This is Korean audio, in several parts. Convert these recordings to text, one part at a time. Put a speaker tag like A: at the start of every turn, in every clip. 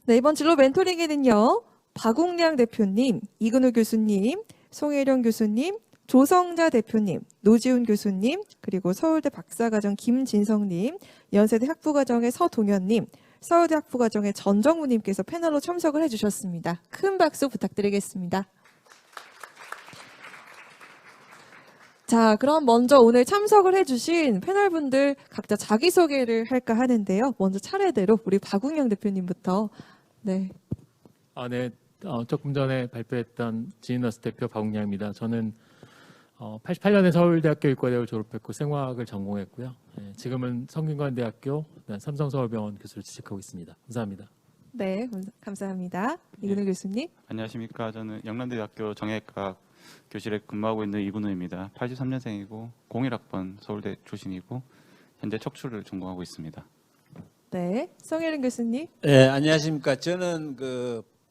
A: 네, 이번 진로 멘토링에는요. 박웅량 대표님, 이근우 교수님, 송혜령 교수님, 조성자 대표님, 노지훈 교수님, 그리고 서울대 박사과정 김진성님, 연세대 학부과정의 서동현님, 서울대 학부과정의 전정우님께서 패널로 참석을 해주셨습니다. 큰 박수 부탁드리겠습니다. 자, 그럼 먼저 오늘 참석을 해주신 패널분들 각자 자기소개를 할까 하는데요. 먼저 차례대로 우리 박웅영 대표님부터. 네.
B: 네. 조금 전에 발표했던 지니너스 대표 박웅량입니다. 저는 88년에 서울대학교 의과대학을 졸업했고 생화학을 전공했고요. 지금은 성균관대학교 삼성서울병원 교수를 지식하고 있습니다. 감사합니다.
A: 네, 감사합니다. 이근우 교수님.
C: 안녕하십니까. 저는 영남대학교 정형외과 교실에 근무하고 있는 이근우입니다. 83년생이고 01학번 서울대 출신이고 현재 척추를 전공하고 있습니다.
A: 네, 송혜령 교수님.
D: 네, 안녕하십니까. 저는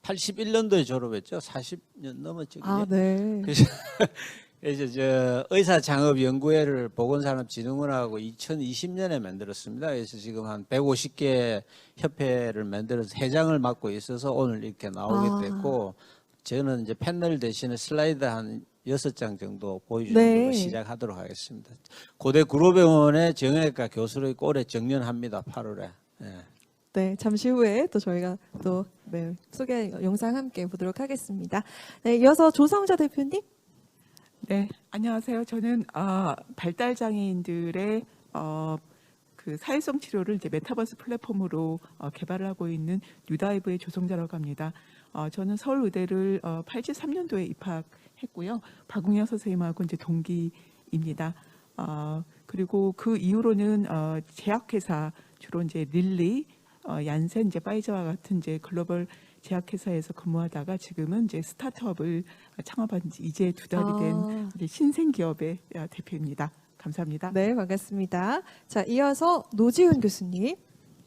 D: 81년도에 졸업했죠. 40년 넘었죠.
A: 아, 네.
D: 그래서 저 의사창업연구회를 보건산업진흥원하고 2020년에 만들었습니다. 그래서 지금 한 150개 협회를 만들어서 회장을 맡고 있어서 오늘 이렇게 나오게 됐고, 저는 이제 패널 대신에 슬라이드 한 6장 정도 보여주는
A: 네.
D: 걸로 시작하도록 하겠습니다. 고대 구로병원의 정형외과 교수로 있고 올해 정년합니다. 8월에. 네.
A: 네, 잠시 후에 또 저희가 또 소개 영상 함께 보도록 하겠습니다. 네, 이어서 조성자 대표님.
E: 네, 안녕하세요. 저는 발달 장애인들의 그 사회성 치료를 이제 메타버스 플랫폼으로 개발을 하고 있는 뉴다이브의 조성자라고 합니다. 저는 서울의대를 83년도에 입학했고요. 박웅영 선생님하고 이제 동기입니다. 그리고 그 이후로는 제약회사 주로 이제 릴리, 얀센, 이제 파이저와 같은 이제 글로벌 제약회사에서 근무하다가 지금은 이제 스타트업을 창업한 지 이제 2달이 된 이제 신생 기업의 대표입니다. 감사합니다.
A: 네, 반갑습니다. 자, 이어서 노지훈 교수님.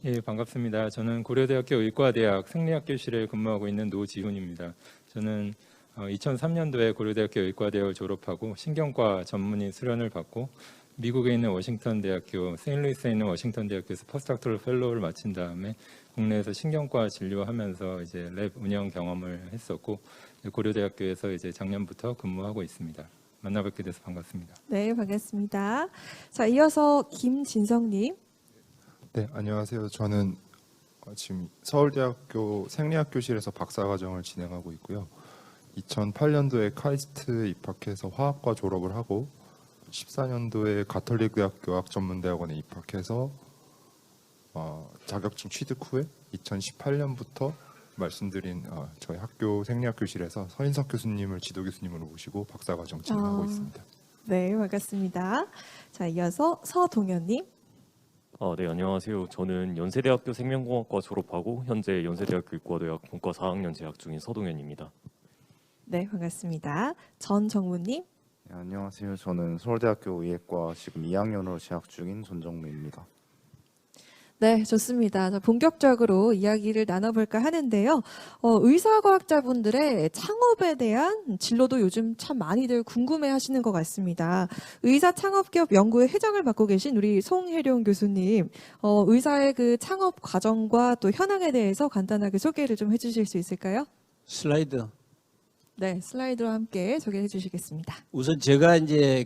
F: 예, 반갑습니다. 저는 고려대학교 의과대학 생리학교실에 근무하고 있는 노지훈입니다. 저는 2003년도에 고려대학교 의과대학을 졸업하고 신경과 전문의 수련을 받고 미국에 있는 워싱턴 대학교, 세인트루이스에 있는 워싱턴 대학교에서 포스닥토럴 펠로우를 마친 다음에 국내에서 신경과 진료하면서 이제 랩 운영 경험을 했었고 고려대학교에서 이제 작년부터 근무하고 있습니다. 만나뵙게 돼서 반갑습니다.
A: 네, 반갑습니다. 자, 이어서 김진성님.
G: 네, 안녕하세요. 저는 지금 서울대학교 생리학교실에서 박사과정을 진행하고 있고요. 2008년도에 카이스트 입학해서 화학과 졸업을 하고 14년도에 가톨릭대학교 의학전문대학원에 입학해서 자격증 취득 후에 2018년부터 말씀드린 저희 학교 생리학교실에서 서인석 교수님을 지도 교수님으로 모시고 박사과정 진행하고 있습니다.
A: 네, 반갑습니다. 자, 이어서 서동현님.
H: 네, 안녕하세요. 저는 연세대학교 생명공학과 졸업하고 현재 연세대학교 의과대학 본과 4학년 재학 중인 서동현입니다.
A: 네, 반갑습니다. 전정우님.
I: 네, 안녕하세요. 저는 서울대학교 의학과 지금 2학년으로 재학 중인 손정무입니다.
A: 네, 좋습니다. 자, 본격적으로 이야기를 나눠볼까 하는데요. 의사과학자분들의 창업에 대한 진로도 요즘 참 많이들 궁금해하시는 것 같습니다. 의사창업기업 연구회 회장을 맡고 계신 우리 송혜룡 교수님, 의사의 그 창업 과정과 또 현황에 대해서 간단하게 소개를 좀 해주실 수 있을까요?
D: 슬라이드.
A: 네, 슬라이드와 함께 소개해 주시겠습니다.
D: 우선 제가 이제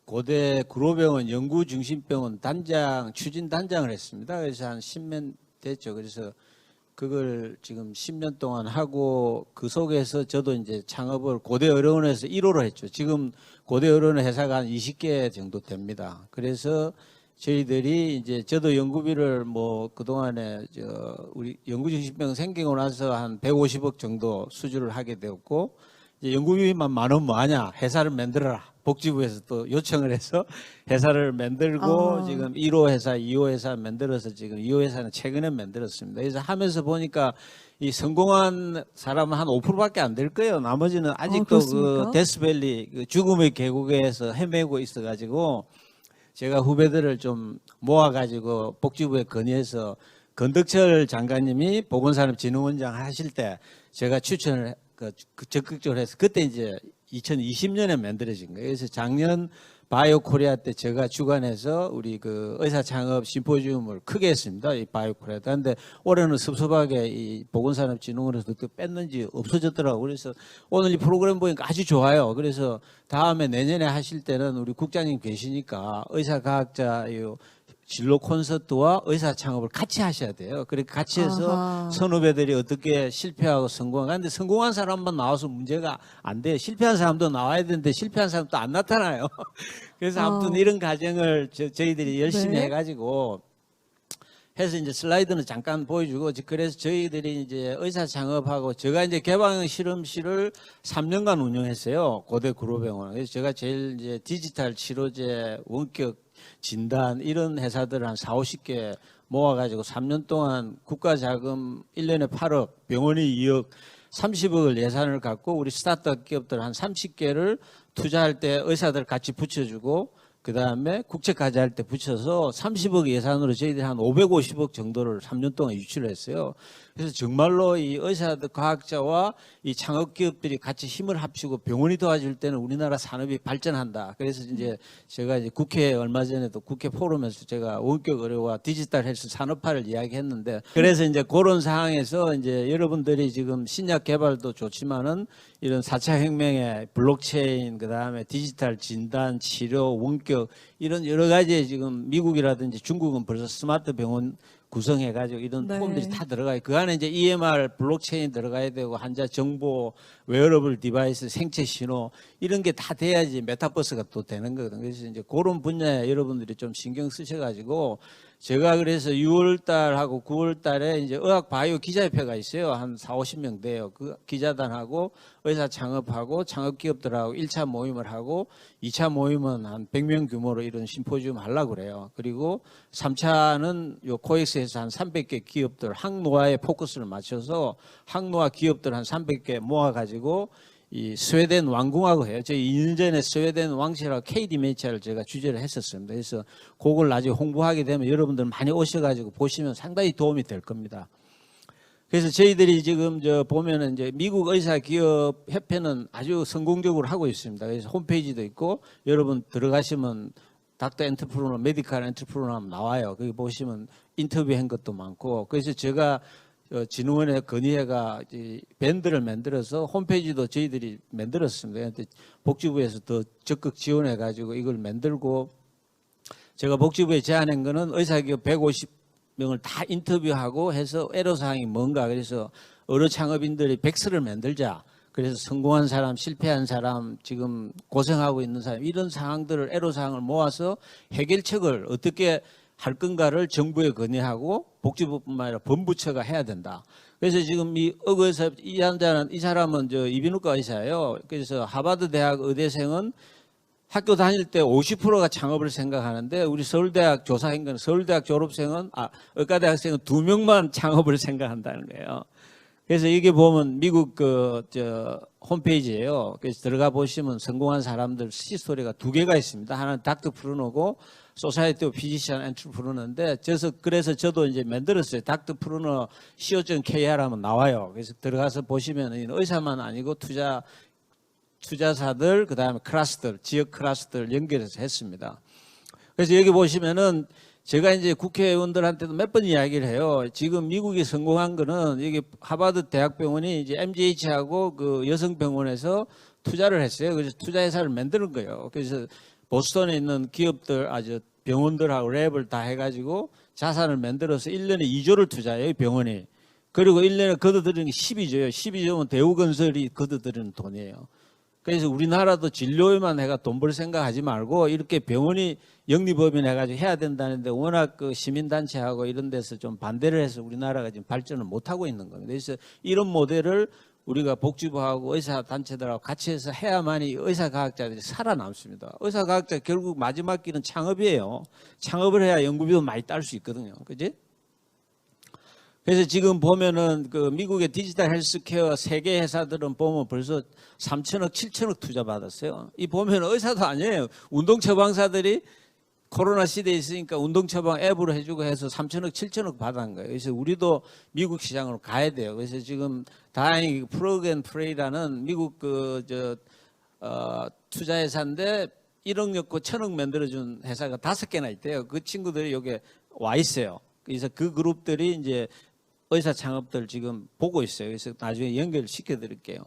D: 고대 구로병원 연구중심병원 단장, 추진 단장을 했습니다. 그래서 한 10년 됐죠. 그래서 그걸 지금 10년 동안 하고 그 속에서 저도 이제 창업을 고대의료원에서 1호로 했죠. 지금 고대의료원 회사가 한 20개 정도 됩니다. 그래서 저희들이 이제 저도 연구비를 그동안에 우리 연구중심병원 생기고 나서 한 150억 정도 수주를 하게 되었고 이제 연구비만 많으면 뭐하냐? 회사를 만들어라. 복지부에서 또 요청을 해서 회사를 만들고 지금 1호 회사, 2호 회사 만들어서 지금 2호 회사는 최근에 만들었습니다. 그래서 하면서 보니까 이 성공한 사람은 한 5%밖에 안 될 거예요. 나머지는 아직도 그 데스밸리 죽음의 계곡에서 헤매고 있어가지고 제가 후배들을 좀 모아가지고 복지부에 건의해서 건덕철 장관님이 보건산업진흥원장 하실 때 제가 추천을 적극적으로 해서 그때 이제 2020년에 만들어진 거예요. 그래서 작년 바이오 코리아 때 제가 주관해서 우리 그 의사 창업 심포지움을 크게 했습니다. 이 바이오 코리아 때. 근데 올해는 섭섭하게 이 보건산업진흥원에서 또 뺐는지 없어졌더라고. 그래서 오늘 이 프로그램 보니까 아주 좋아요. 그래서 다음에 내년에 하실 때는 우리 국장님 계시니까 의사과학자 진로 콘서트와 의사 창업을 같이 하셔야 돼요. 그렇게 같이 해서
A: 아하.
D: 선후배들이 어떻게 실패하고 성공하는데 성공한 사람만 나와서 문제가 안 돼요. 실패한 사람도 나와야 되는데 실패한 사람도 안 나타나요. 그래서 아무튼 이런 과정을 저희들이 열심히
A: 네.
D: 해가지고 해서 이제 슬라이드는 잠깐 보여주고 그래서 저희들이 이제 의사 창업하고 제가 이제 개방 실험실을 3년간 운영했어요. 고대 구로병원. 그래서 제가 제일 이제 디지털 치료제 원격 진단 이런 회사들을 한 4, 50개 모아가지고 3년 동안 국가 자금 1년에 8억, 병원이 2억, 30억을 예산을 갖고 우리 스타트업 기업들 한 30개를 투자할 때 의사들 같이 붙여주고 그 다음에 국책까지 할 때 붙여서 30억 예산으로 저희들이 한 550억 정도를 3년 동안 유치를 했어요. 그래서 정말로 이 의사들, 과학자와 이 창업 기업들이 같이 힘을 합치고 병원이 도와줄 때는 우리나라 산업이 발전한다. 그래서 이제 제가 이제 국회 얼마 전에도 국회 포럼에서 제가 원격 의료와 디지털 헬스 산업화를 이야기했는데 그래서 이제 그런 상황에서 이제 여러분들이 지금 신약 개발도 좋지만은 이런 4차 혁명의 블록체인 그다음에 디지털 진단, 치료, 원격 이런 여러 가지 지금 미국이라든지 중국은 벌써 스마트 병원 구성해가지고 이런
A: 네.
D: 폼들이 다 들어가요. 그 안에 이제 EMR 블록체인 들어가야 되고 환자 정보, 웨어러블 디바이스, 생체 신호 이런 게 다 돼야지 메타버스가 또 되는 거거든요. 그래서 이제 그런 분야에 여러분들이 좀 신경 쓰셔가지고 제가 그래서 6월 달하고 9월 달에 이제 의학 바이오 기자협회가 있어요. 한 4, 50명 돼요. 그 기자단하고 의사 창업하고 창업 기업들하고 1차 모임을 하고 2차 모임은 한 100명 규모로 이런 심포지움 하려고 그래요. 그리고 3차는 요 코엑스에서 한 300개 기업들 항노화에 포커스를 맞춰서 항노화 기업들 한 300개 모아가지고 이 스웨덴 왕궁하고 해요. 저희 2년 전에 스웨덴 왕실하고 KD메이차를 제가 주제를 했었습니다. 그래서 그걸 나중에 홍보하게 되면 여러분들 많이 오셔가지고 보시면 상당히 도움이 될 겁니다. 그래서 저희들이 지금 보면은 이제 미국 의사기업 협회는 아주 성공적으로 하고 있습니다. 그래서 홈페이지도 있고 여러분 들어가시면 닥터 엔터프로너, 메디컬 엔터프로너 하면 나와요. 거기 보시면 인터뷰한 것도 많고 그래서 제가 진흥원의 건의회가 밴드를 만들어서 홈페이지도 저희들이 만들었습니다. 복지부에서 더 적극 지원해가지고 이걸 만들고 제가 복지부에 제안한 거는 의사기업 150명을 다 인터뷰하고 해서 애로사항이 뭔가 그래서 의료 창업인들이 백서를 만들자. 그래서 성공한 사람, 실패한 사람, 지금 고생하고 있는 사람 이런 상황들을 애로사항을 모아서 해결책을 어떻게 할 건가를 정부에 건의하고 복지부뿐만 아니라 법무처가 해야 된다. 그래서 지금 이 의사 이 사람은 이비인후과 의사예요. 그래서 하버드 대학 의대생은 학교 다닐 때 50%가 창업을 생각하는데 우리 서울대학 조사한 건 서울대학 졸업생은 의과대 학생은 2명만 창업을 생각한다는 거예요. 그래서 이게 보면 미국 홈페이지예요. 그래서 들어가 보시면 성공한 사람들 스토리가 2개가 있습니다. 하나는 닥터 프루노고 소사이티 오브 피지션 엔트르프루너인데 그래서 저도 이제 만들었어요. 닥터 프루너 co.kr 하면 나와요. 그래서 들어가서 보시면 의사만 아니고 투자사들 그다음에 클래스들 지역 클래스들 연결해서 했습니다. 그래서 여기 보시면은 제가 이제 국회의원들한테도 몇 번 이야기를 해요. 지금 미국이 성공한 거는 여기 하버드 대학병원이 이제 MGH하고 그 여성병원에서 투자를 했어요. 그래서 투자회사를 만드는 거예요. 그래서 보스턴에 있는 기업들, 병원들하고 랩을 다 해가지고 자산을 만들어서 1년에 2조를 투자해요, 병원이. 그리고 1년에 걷어들이는 게 12조예요. 12조면 대우건설이 걷어들이는 돈이에요. 그래서 우리나라도 진료에만 해가 돈 벌 생각하지 말고 이렇게 병원이 영리법인 해가지고 해야 된다는데 워낙 그 시민단체하고 이런 데서 좀 반대를 해서 우리나라가 지금 발전을 못하고 있는 겁니다. 그래서 이런 모델을 우리가 복지부하고 의사단체들하고 같이 해서 해야만이 의사과학자들이 살아남습니다. 의사과학자 결국 마지막 길은 창업이에요. 창업을 해야 연구비도 많이 딸 수 있거든요. 그지? 그래서 지금 보면은 그 미국의 디지털 헬스케어 세계 회사들은 보면 벌써 3천억, 7천억 투자 받았어요. 이 보면 의사도 아니에요. 운동 처방사들이 코로나 시대에 있으니까 운동 처방 앱으로 해주고 해서 3천억, 7천억 받은 거예요. 그래서 우리도 미국 시장으로 가야 돼요. 그래서 지금 다행히 플러그앤플레이라는 미국 투자회사인데 1억였고 1,000억 만들어준 회사가 5개나 있대요. 그 친구들이 여기 와 있어요. 그래서 그 그룹들이 이제 의사 창업들 지금 보고 있어요. 그래서 나중에 연결시켜 드릴게요.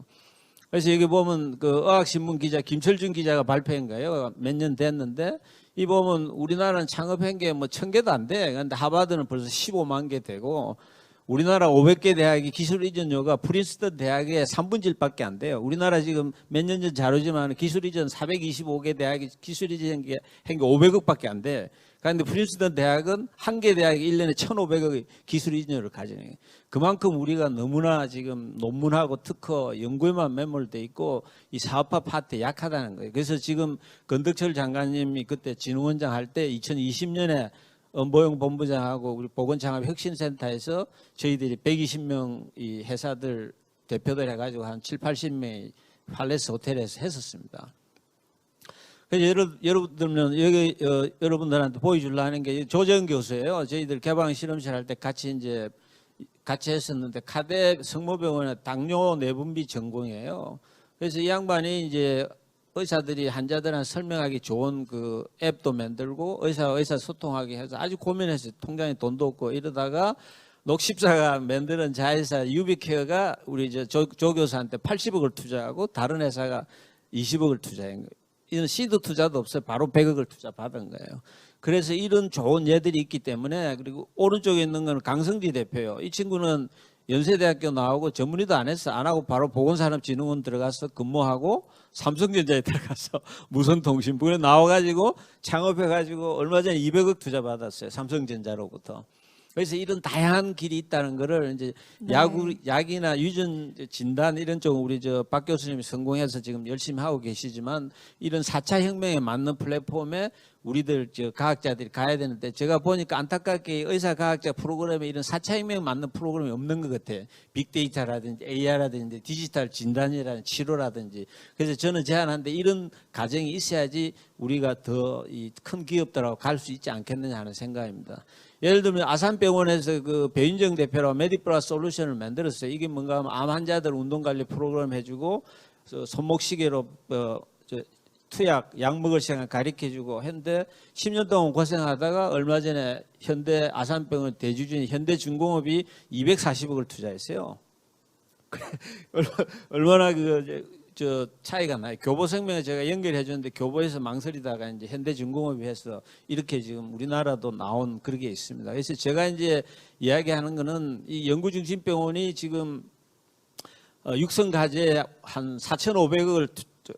D: 그래서 여기 보면 그 의학신문 기자 김철준 기자가 발표한 거예요. 몇 년 됐는데 이 보면 우리나라는 창업한 게 뭐 1,000개도 안 돼. 그런데 하버드는 벌써 15만 개 되고 우리나라 500개 대학이 기술 이전료가 프린스턴 대학의 3분의 1밖에 안 돼요. 우리나라 지금 몇 년 전 자료지만 기술 이전 425개 대학이 기술 이전 한 게 500억밖에 안 돼. 그런데 프린스턴 대학은 한 개 대학이 1년에 1,500억의 기술 이전료를 가져요. 그만큼 우리가 너무나 지금 논문하고 특허 연구에만 매몰돼 있고 이 사업화 파트에 약하다는 거예요. 그래서 지금 건덕철 장관님이 그때 진흥원장 할 때 2020년에 엄보영 본부장하고 우리 보건창업혁신센터에서 저희들이 120명 이 회사들 대표들 해가지고 한 7, 80명이 팔레스 호텔에서 했었습니다. 그래서 여러분들은 여기 여러분들한테 보여주려 하는 게 조정 교수예요. 저희들 개방 실험실 할 때 같이 했었는데 카대 성모병원의 당뇨 내분비 전공이에요. 그래서 이 양반이 이제 의사들이 환자들한테 설명하기 좋은 그 앱도 만들고 의사 소통하게 해서 아주 고민했어요. 통장에 돈도 없고 이러다가 녹십사가 만드는 자회사 유비케어가 우리 조 교수한테 80억을 투자하고 다른 회사가 20억을 투자한 거예요. 이런 시드 투자도 없어요. 바로 100억을 투자 받은 거예요. 그래서 이런 좋은 예들이 있기 때문에 그리고 오른쪽에 있는 건 강성지 대표예요. 이 친구는 연세대학교 나오고 전문의도 안 했어. 안 하고 바로 보건산업진흥원 들어가서 근무하고 삼성전자에 들어가서 무선통신부에 나와가지고 창업해가지고 얼마 전에 200억 투자 받았어요. 삼성전자로부터. 그래서 이런 다양한 길이 있다는 거를 이제
A: 네.
D: 약이나 유전 진단 이런 쪽은 우리 박 교수님이 성공해서 지금 열심히 하고 계시지만 이런 4차 혁명에 맞는 플랫폼에 우리들 과학자들이 가야 되는데 제가 보니까 안타깝게 의사과학자 프로그램에 이런 4차 혁명에 맞는 프로그램이 없는 것 같아요. 빅데이터라든지 AI라든지 디지털 진단이라든지 치료라든지. 그래서 저는 제안하는데 이런 과정이 있어야지 우리가 더 큰 기업들하고 갈 수 있지 않겠느냐 하는 생각입니다. 예를 들면 아산병원에서 그 배윤정 대표라고 메디플러스 솔루션을 만들었어요. 이게 뭔가 하면 암 환자들 운동관리 프로그램 해주고 손목시계로 투약, 약 먹을 시간 가르쳐주고 했는데 10년 동안 고생하다가 얼마 전에 현대 아산병원 대주주인 현대중공업이 240억을 투자했어요. 얼마나 차이가 나요. 교보생명에 제가 연결해 줬는데 교보에서 망설이다가 이제 현대중공업이 해서 이렇게 지금 우리나라도 나온 그런 게 있습니다. 그래서 제가 이제 이야기하는 거는 이 연구중심병원이 지금 육성과제 한 4,500억을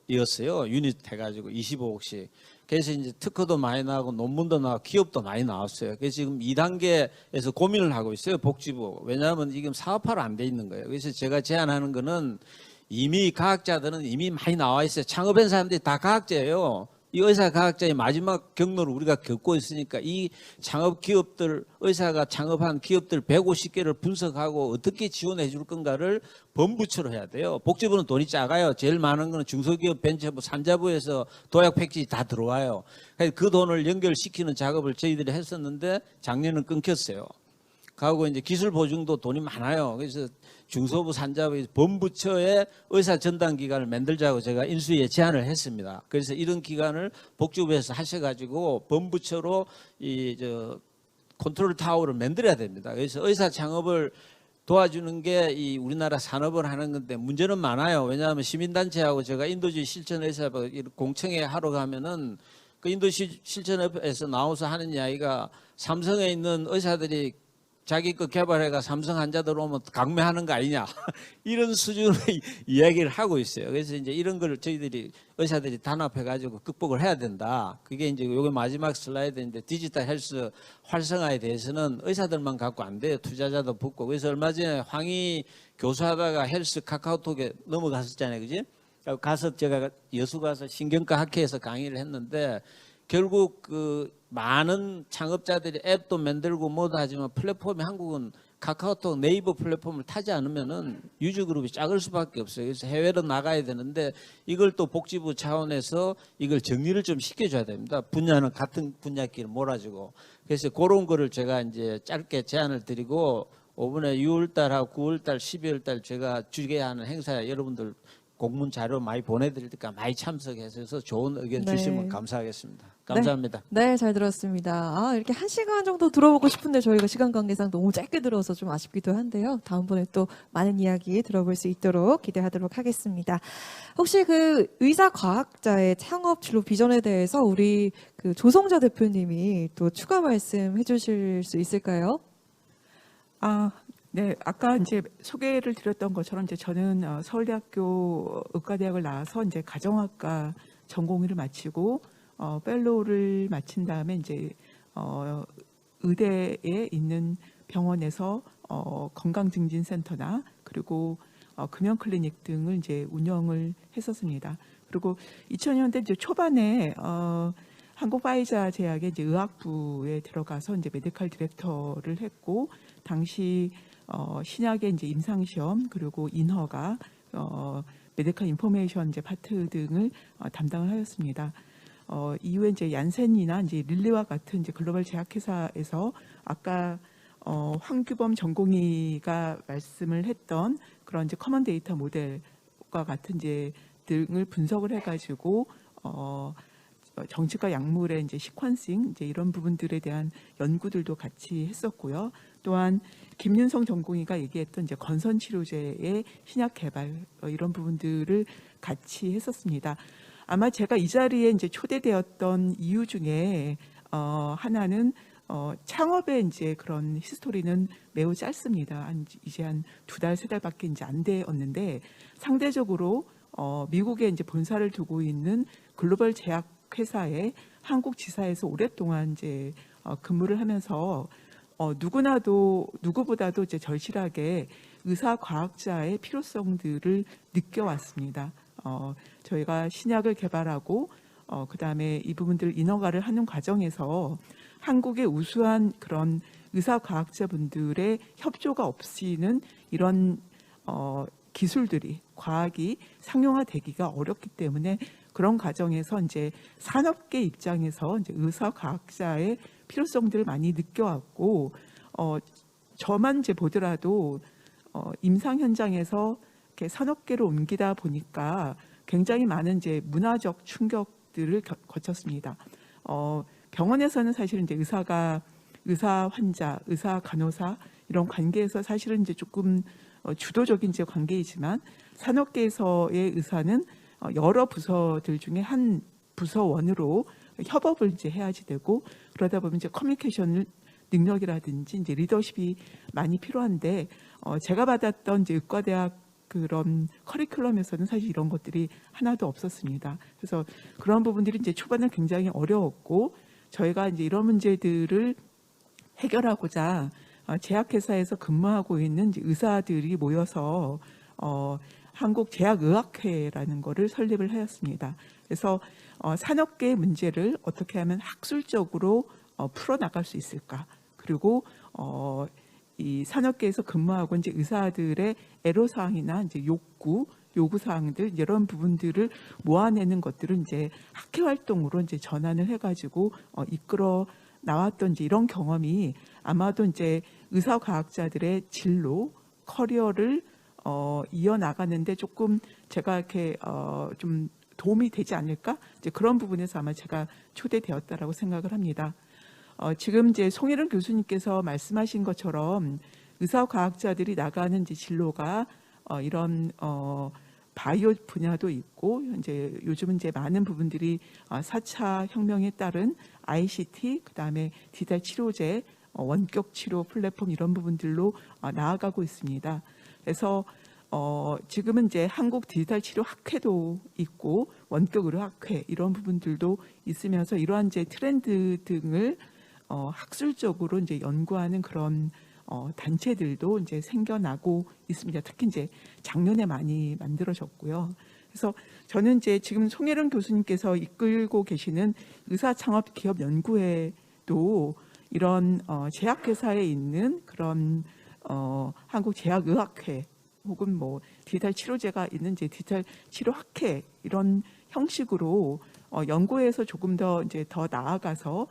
D: 이었어요. 유닛 해가지고 25억씩. 그래서 이제 특허도 많이 나오고 논문도 나오고 기업도 많이 나왔어요. 그래서 지금 2단계에서 고민을 하고 있어요. 복지부. 왜냐하면 지금 사업화로 안 돼 있는 거예요. 그래서 제가 제안하는 거는 이미 과학자들은 이미 많이 나와 있어요. 창업한 사람들이 다 과학자예요. 이 의사 과학자의 마지막 경로를 우리가 겪고 있으니까 이 창업 기업들, 의사가 창업한 기업들 150개를 분석하고 어떻게 지원해 줄 건가를 본부처로 해야 돼요. 복지부는 돈이 작아요. 제일 많은 건 중소기업 벤처부, 산자부에서 도약 패키지 다 들어와요. 그 돈을 연결시키는 작업을 저희들이 했었는데 작년은 끊겼어요. 하고 이제 기술 보증도 돈이 많아요. 그래서 중소부 산자부 본부처의 의사 전담 기관을 만들자고 제가 인수위에 제안을 했습니다. 그래서 이런 기관을 복지부에서 하셔가지고 본부처로 컨트롤 타워를 만들어야 됩니다. 그래서 의사 창업을 도와주는 게 이 우리나라 산업을 하는 건데 문제는 많아요. 왜냐하면 시민단체하고 제가 인도주의 실천의사 공청회 하러 가면은 그 인도주의 실천에서 나와서 하는 이야기가 삼성에 있는 의사들이 자기 거 개발해가 삼성 환자들 오면 강매하는 거 아니냐 이런 수준의 이야기를 하고 있어요. 그래서 이제 이런 걸 저희들이 의사들이 단합해가지고 극복을 해야 된다. 그게 이제 요게 마지막 슬라이드인데 디지털 헬스 활성화에 대해서는 의사들만 갖고 안 돼요. 투자자도 붙고. 그래서 얼마 전에 황희 교수하다가 헬스 카카오톡에 넘어갔었잖아요, 그지? 가서 제가 여수 가서 신경과 학회에서 강의를 했는데 결국 그 많은 창업자들이 앱도 만들고 뭐도 하지만 플랫폼이 한국은 카카오톡 네이버 플랫폼을 타지 않으면은 유저그룹이 작을 수밖에 없어요. 그래서 해외로 나가야 되는데 이걸 또 복지부 차원에서 이걸 정리를 좀 시켜줘야 됩니다. 분야는 같은 분야끼리 몰아주고. 그래서 그런 거를 제가 이제 짧게 제안을 드리고 이번에 6월달하고 9월달, 12월달 제가 주게 하는 행사에 여러분들 공문 자료 많이 보내드릴 테니까 많이 참석해서 좋은 의견
A: 네.
D: 주시면 감사하겠습니다. 감사합니다.
A: 네, 잘 들었습니다. 이렇게 1시간 정도 들어보고 싶은데 저희가 시간 관계상 너무 짧게 들어서 좀 아쉽기도 한데요. 다음번에 또 많은 이야기 들어볼 수 있도록 기대하도록 하겠습니다. 혹시 그 의사과학자의 창업 진로 비전에 대해서 우리 그 조성자 대표님이 또 추가 말씀해 주실 수 있을까요?
E: 네, 아까 이제 소개를 드렸던 것처럼 이제 저는 서울대학교 의과대학을 나와서 이제 가정학과 전공의를 마치고 펠로우를 마친 다음에 이제 의대에 있는 병원에서 건강증진센터나 그리고 금연 클리닉 등을 이제 운영을 했었습니다. 그리고 2000년대 이제 초반에 한국 파이자 제약의 이제 의학부에 들어가서 이제 메디컬 디렉터를 했고, 당시 신약의 이제 임상 시험 그리고 인허가, 메디컬 인포메이션 이제 파트 등을 담당을 하였습니다. 이후에 이제 얀센이나 이제 릴리와 같은 이제 글로벌 제약회사에서 아까 황규범 전공의가 말씀을 했던 그런 이제 커먼 데이터 모델과 같은 이제 등을 분석을 해가지고 정치과 약물의 이제 시퀀싱 이제 이런 부분들에 대한 연구들도 같이 했었고요. 또한 김윤성 전공의가 얘기했던 이제 건선 치료제의 신약 개발 이런 부분들을 같이 했었습니다. 아마 제가 이 자리에 이제 초대되었던 이유 중에 하나는 창업의 이제 그런 히스토리는 매우 짧습니다. 이제 한 2달, 3달밖에 이제 안 되었는데, 상대적으로 미국에 이제 본사를 두고 있는 글로벌 제약 회사에 한국 지사에서 오랫동안 이제 근무를 하면서 누구보다도 이제 절실하게 의사 과학자의 필요성들을 느껴왔습니다. 저희가 신약을 개발하고 그다음에 이 부분들 인허가를 하는 과정에서 한국의 우수한 그런 의사 과학자분들의 협조가 없이는 이런 기술들이, 과학이 상용화되기가 어렵기 때문에 그런 과정에서 이제 산업계 입장에서 이제 의사 과학자의 필요성들을 많이 느껴왔고, 저만 이제 보더라도 임상 현장에서 이렇게 산업계로 옮기다 보니까 굉장히 많은 이제 문화적 충격들을 거쳤습니다. 병원에서는 사실 이제 의사 환자, 의사 간호사 이런 관계에서 사실은 이제 조금 주도적인 이제 관계이지만, 산업계에서의 의사는 여러 부서들 중에 한 부서원으로 협업을 이제 해야지 되고, 그러다 보면 이제 커뮤니케이션 능력이라든지 이제 리더십이 많이 필요한데, 제가 받았던 이제 의과대학 그런 커리큘럼에서는 사실 이런 것들이 하나도 없었습니다. 그래서 그런 부분들이 이제 초반에 굉장히 어려웠고, 저희가 이제 이런 문제들을 해결하고자 제약회사에서 근무하고 있는 이제 의사들이 모여서 한국제약의학회라는 거를 설립을 하였습니다. 그래서 산업계의 문제를 어떻게 하면 학술적으로 풀어나갈 수 있을까, 그리고 이 산업계에서 근무하고 이제 의사들의 애로사항이나 이제 요구사항들 이런 부분들을 모아내는 것들은 이제 학회 활동으로 이제 전환을 해가지고 이끌어 나왔던 이제 이런 경험이 아마도 이제 의사과학자들의 진로, 커리어를 이어나가는데 조금 제가 이렇게 좀 도움이 되지 않을까? 이제 그런 부분에서 아마 제가 초대되었다라고 생각을 합니다. 지금 이제 송혜련 교수님께서 말씀하신 것처럼 의사과학자들이 나가는 이제 진로가 이런 바이오 분야도 있고, 이제 요즘은 이제 많은 부분들이 4차 혁명에 따른 ICT, 그다음에 디지털 치료제, 원격 치료 플랫폼 이런 부분들로 나아가고 있습니다. 그래서 지금은 이제 한국 디지털 치료 학회도 있고 원격 의료 학회 이런 부분들도 있으면서 이러한 이제 트렌드 등을 학술적으로 이제 연구하는 그런 단체들도 이제 생겨나고 있습니다. 특히 이제 작년에 많이 만들어졌고요. 그래서 저는 이제 지금 송혜련 교수님께서 이끌고 계시는 의사창업기업연구회도 이런 제약회사에 있는 그런 한국제약의학회 혹은 뭐 디지털 치료제가 있는 이제 디지털 치료학회 이런 형식으로 연구에서 조금 더 이제 더 나아가서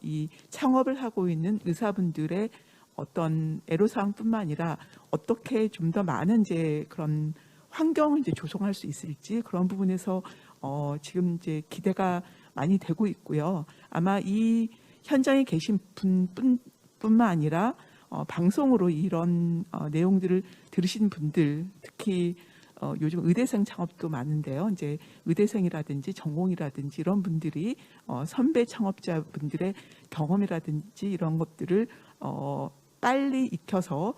E: 이 창업을 하고 있는 의사분들의 어떤 애로사항뿐만 아니라 어떻게 좀 더 많은 이제 그런 환경을 이제 조성할 수 있을지 그런 부분에서 지금 이제 기대가 많이 되고 있고요. 아마 이 현장에 계신 분뿐만 아니라 방송으로 이런 내용들을 들으신 분들, 특히 요즘 의대생 창업도 많은데요. 이제 의대생이라든지 전공이라든지 이런 분들이 선배 창업자분들의 경험이라든지 이런 것들을 빨리 익혀서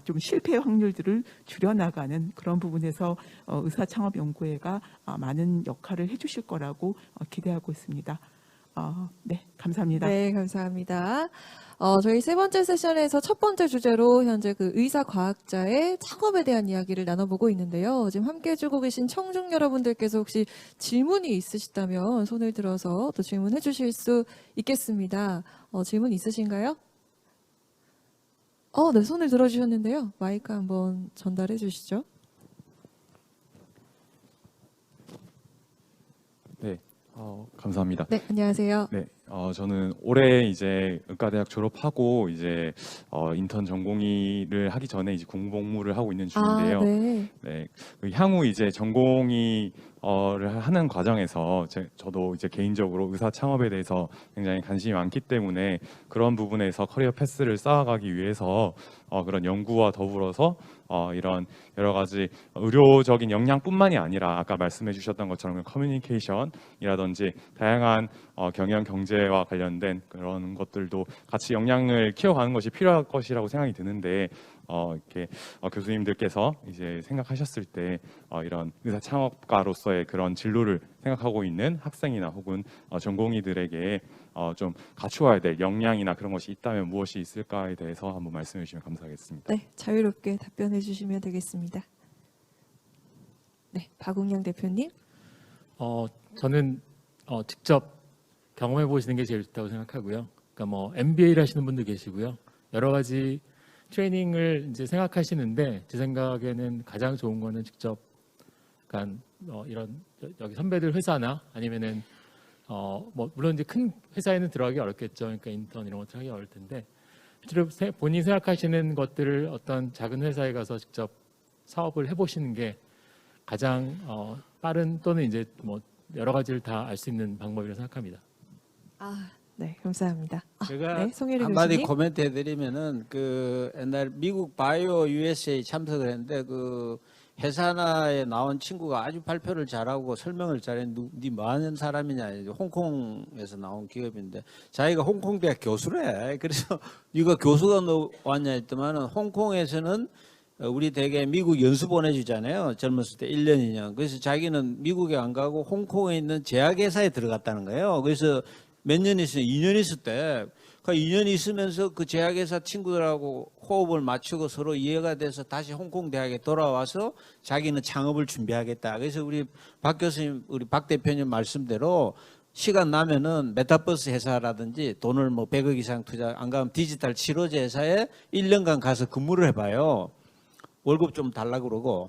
E: 좀 실패 확률들을 줄여나가는 그런 부분에서 의사창업연구회가 많은 역할을 해주실 거라고 기대하고 있습니다. 네, 감사합니다.
A: 네, 감사합니다. 저희 세 번째 세션에서 첫 번째 주제로 현재 그 의사 과학자의 창업에 대한 이야기를 나눠보고 있는데요. 지금 함께 해주고 계신 청중 여러분들께서 혹시 질문이 있으시다면 손을 들어서 또 질문해 주실 수 있겠습니다. 질문 있으신가요? 네, 손을 들어주셨는데요. 마이크 한번 전달해 주시죠.
J: 네, 감사합니다.
A: 네, 안녕하세요.
J: 네, 저는 올해 이제 의과대학 졸업하고 이제 인턴 전공의를 하기 전에 이제 공복무를 하고 있는 중인데요.
A: 네.
J: 네, 그 향후 이제 전공의를 하는 과정에서 저도 이제 개인적으로 의사 창업에 대해서 굉장히 관심이 많기 때문에 그런 부분에서 커리어 패스를 쌓아가기 위해서 그런 연구와 더불어서 이런 여러 가지 의료적인 역량뿐만이 아니라 아까 말씀해 주셨던 것처럼 커뮤니케이션이라든지 다양한 경영 경제와 관련된 그런 것들도 같이 역량을 키워가는 것이 필요할 것이라고 생각이 드는데 이렇게 교수님들께서 이제 생각하셨을 때 이런 의사 창업가로서의 그런 진로를 생각하고 있는 학생이나 혹은 전공의들에게 좀 갖추어야 될 역량이나 그런 것이 있다면 무엇이 있을까에 대해서 한번 말씀해 주시면 감사하겠습니다.
A: 네, 자유롭게 답변해 주시면 되겠습니다. 네, 박웅영 대표님.
B: 저는 직접 경험해 보시는 게 제일 좋다고 생각하고요. 그러니까 뭐 MBA를 하시는 분도 계시고요. 여러 가지 트레이닝을 이제 생각하시는데 제 생각에는 가장 좋은 거는 직접 약간 이런 여기 선배들 회사나 아니면은 뭐 물론 이제 큰 회사에는 들어가기 어렵겠죠. 그러니까 인턴 이런 것들 하기 어려울 텐데 실제로 본인이 생각하시는 것들을 어떤 작은 회사에 가서 직접 사업을 해보시는 게 가장 빠른 또는 이제 뭐 여러 가지를 다 알 수 있는 방법이라고 생각합니다.
A: 네, 감사합니다.
D: 제가
A: 네, 송혜리
D: 한마디
A: 교수님.
D: 코멘트 해드리면은 그 옛날 미국 바이오 USA 참석을 했는데 그 회사나에 나온 친구가 아주 발표를 잘하고 설명을 잘했는데 네 뭐 하는 사람이냐, 홍콩에서 나온 기업인데 자기가 홍콩 대학 교수래. 그래서 네가 교수가 왔냐 했더만은 홍콩에서는 우리 대개 미국 연수 보내주잖아요. 젊었을 때 1년, 2년. 그래서 자기는 미국에 안 가고 홍콩에 있는 제약회사에 들어갔다는 거예요. 그래서 몇 년 있어요? 2년 있었대. 그 2년 있으면서 그 제약회사 친구들하고 호흡을 맞추고 서로 이해가 돼서 다시 홍콩 대학에 돌아와서 자기는 창업을 준비하겠다. 그래서 우리 박 교수님, 우리 박 대표님 말씀대로 시간 나면은 메타버스 회사라든지 돈을 뭐 100억 이상 투자 안 가면 디지털 치료제 회사에 1년간 가서 근무를 해봐요. 월급 좀 달라고 그러고.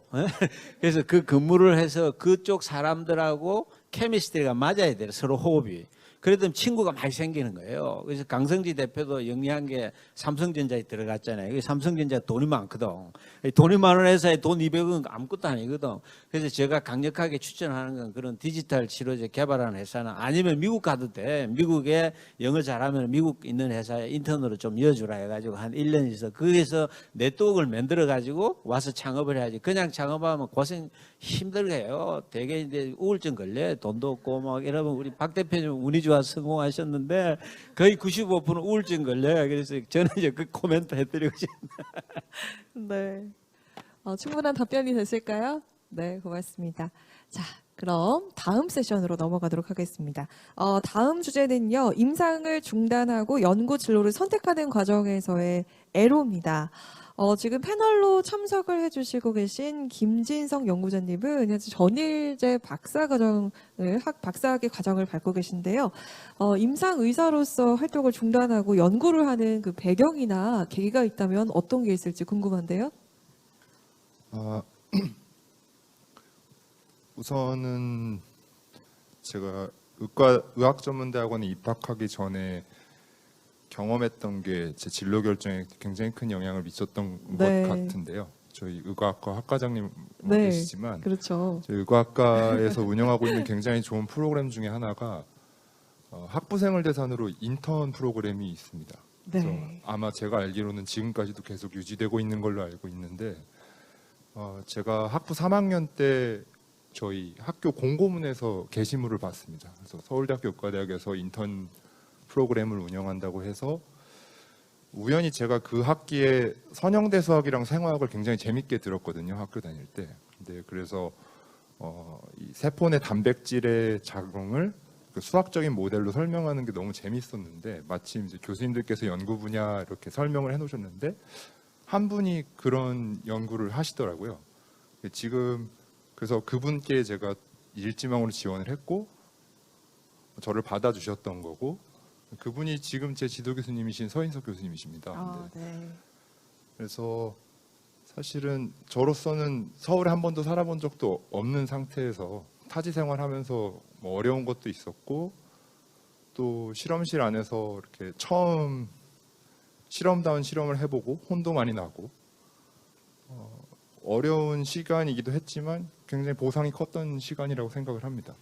D: 그래서 그 근무를 해서 그쪽 사람들하고 케미스트리가 맞아야 돼요. 서로 호흡이. 그랬더니 친구가 많이 생기는 거예요. 그래서 강성지 대표도 영리한 게 삼성전자에 들어갔잖아요. 삼성전자 돈이 많거든. 돈이 많은 회사에 돈 200은 아무것도 아니거든. 그래서 제가 강력하게 추천하는 건 그런 디지털 치료제 개발하는 회사나 아니면 미국 가도 돼. 미국에 영어 잘하면 미국 있는 회사에 인턴으로 좀 이어주라 해가지고 한 1년 있어. 거기서 네트워크를 만들어가지고 와서 창업을 해야지. 그냥 창업하면 고생 힘들게 해요. 되게 이제 우울증 걸려요. 돈도 없고 막 여러분 우리 박 대표님 운이 좋아 성공하셨는데 거의 95% 우울증 걸려요. 그래서 저는 이제 그 코멘트 해드리고 싶습니다.
A: 네. 충분한 답변이 됐을까요? 네, 고맙습니다. 자, 그럼 다음 세션으로 넘어가도록 하겠습니다. 다음 주제는요, 임상을 중단하고 연구 진로를 선택하는 과정에서의 애로입니다. 지금 패널로 참석을 해주시고 계신 김진성 연구자님은 현재 전일제 박사학위 과정을 밟고 계신데요. 임상 의사로서 활동을 중단하고 연구를 하는 그 배경이나 계기가 있다면 어떤 게 있을지 궁금한데요.
G: 우선은 제가 의학전문대학원에 입학하기 전에 경험했던 게 제 진로 결정에 굉장히 큰 영향을 미쳤던
A: 네.
G: 것 같은데요. 저희 의과학과 학과장님
A: 네.
G: 계시지만
A: 그렇죠.
G: 저희 의과학과에서 운영하고 있는 굉장히 좋은 프로그램 중에 하나가 학부생을 대상으로 인턴 프로그램이 있습니다. 그래서
A: 네.
G: 아마 제가 알기로는 지금까지도 계속 유지되고 있는 걸로 알고 있는데 제가 학부 3학년 때 저희 학교 공고문에서 게시물을 봤습니다. 그래서 서울대학교 의과대학에서 인턴 프로그램을 운영한다고 해서 우연히 제가 그 학기에 선형대 수학이랑 생화학을 굉장히 재밌게 들었거든요. 학교 다닐 때. 근데 그래서 이 세포 내 단백질의 작용을 그 수학적인 모델로 설명하는 게 너무 재밌었는데 마침 이제 교수님들께서 연구 분야 이렇게 설명을 해놓으셨는데 한 분이 그런 연구를 하시더라고요. 지금 그래서 그분께 제가 일지망으로 지원을 했고 저를 받아주셨던 거고 그분이 지금 제 지도 교수님이신 서인석 교수님이십니다.
A: 네.
G: 그래서 사실은 저로서는 서울에 한 번도 살아본 적도 없는 상태에서 타지 생활하면서 뭐 어려운 것도 있었고 또 실험실 안에서 이렇게 처음 실험다운 실험을 해보고 혼도 많이 나고 어려운 시간이기도 했지만 굉장히 보상이 컸던 시간이라고 생각을 합니다.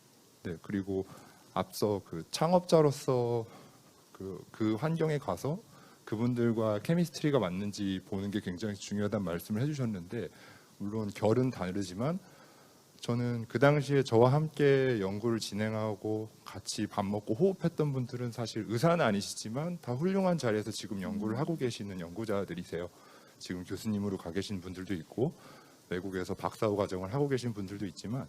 G: 네, 그리고 앞서 그 창업자로서 그 환경에 가서 그분들과 케미스트리가 맞는지 보는 게 굉장히 중요하다는 말씀을 해주셨는데 물론 결은 다르지만 저는 그 당시에 저와 함께 연구를 진행하고 같이 밥 먹고 호흡했던 분들은 사실 의사는 아니시지만 다 훌륭한 자리에서 지금 연구를 하고 계시는 연구자들이세요. 지금 교수님으로 가 계신 분들도 있고 외국에서 박사후 과정을 하고 계신 분들도 있지만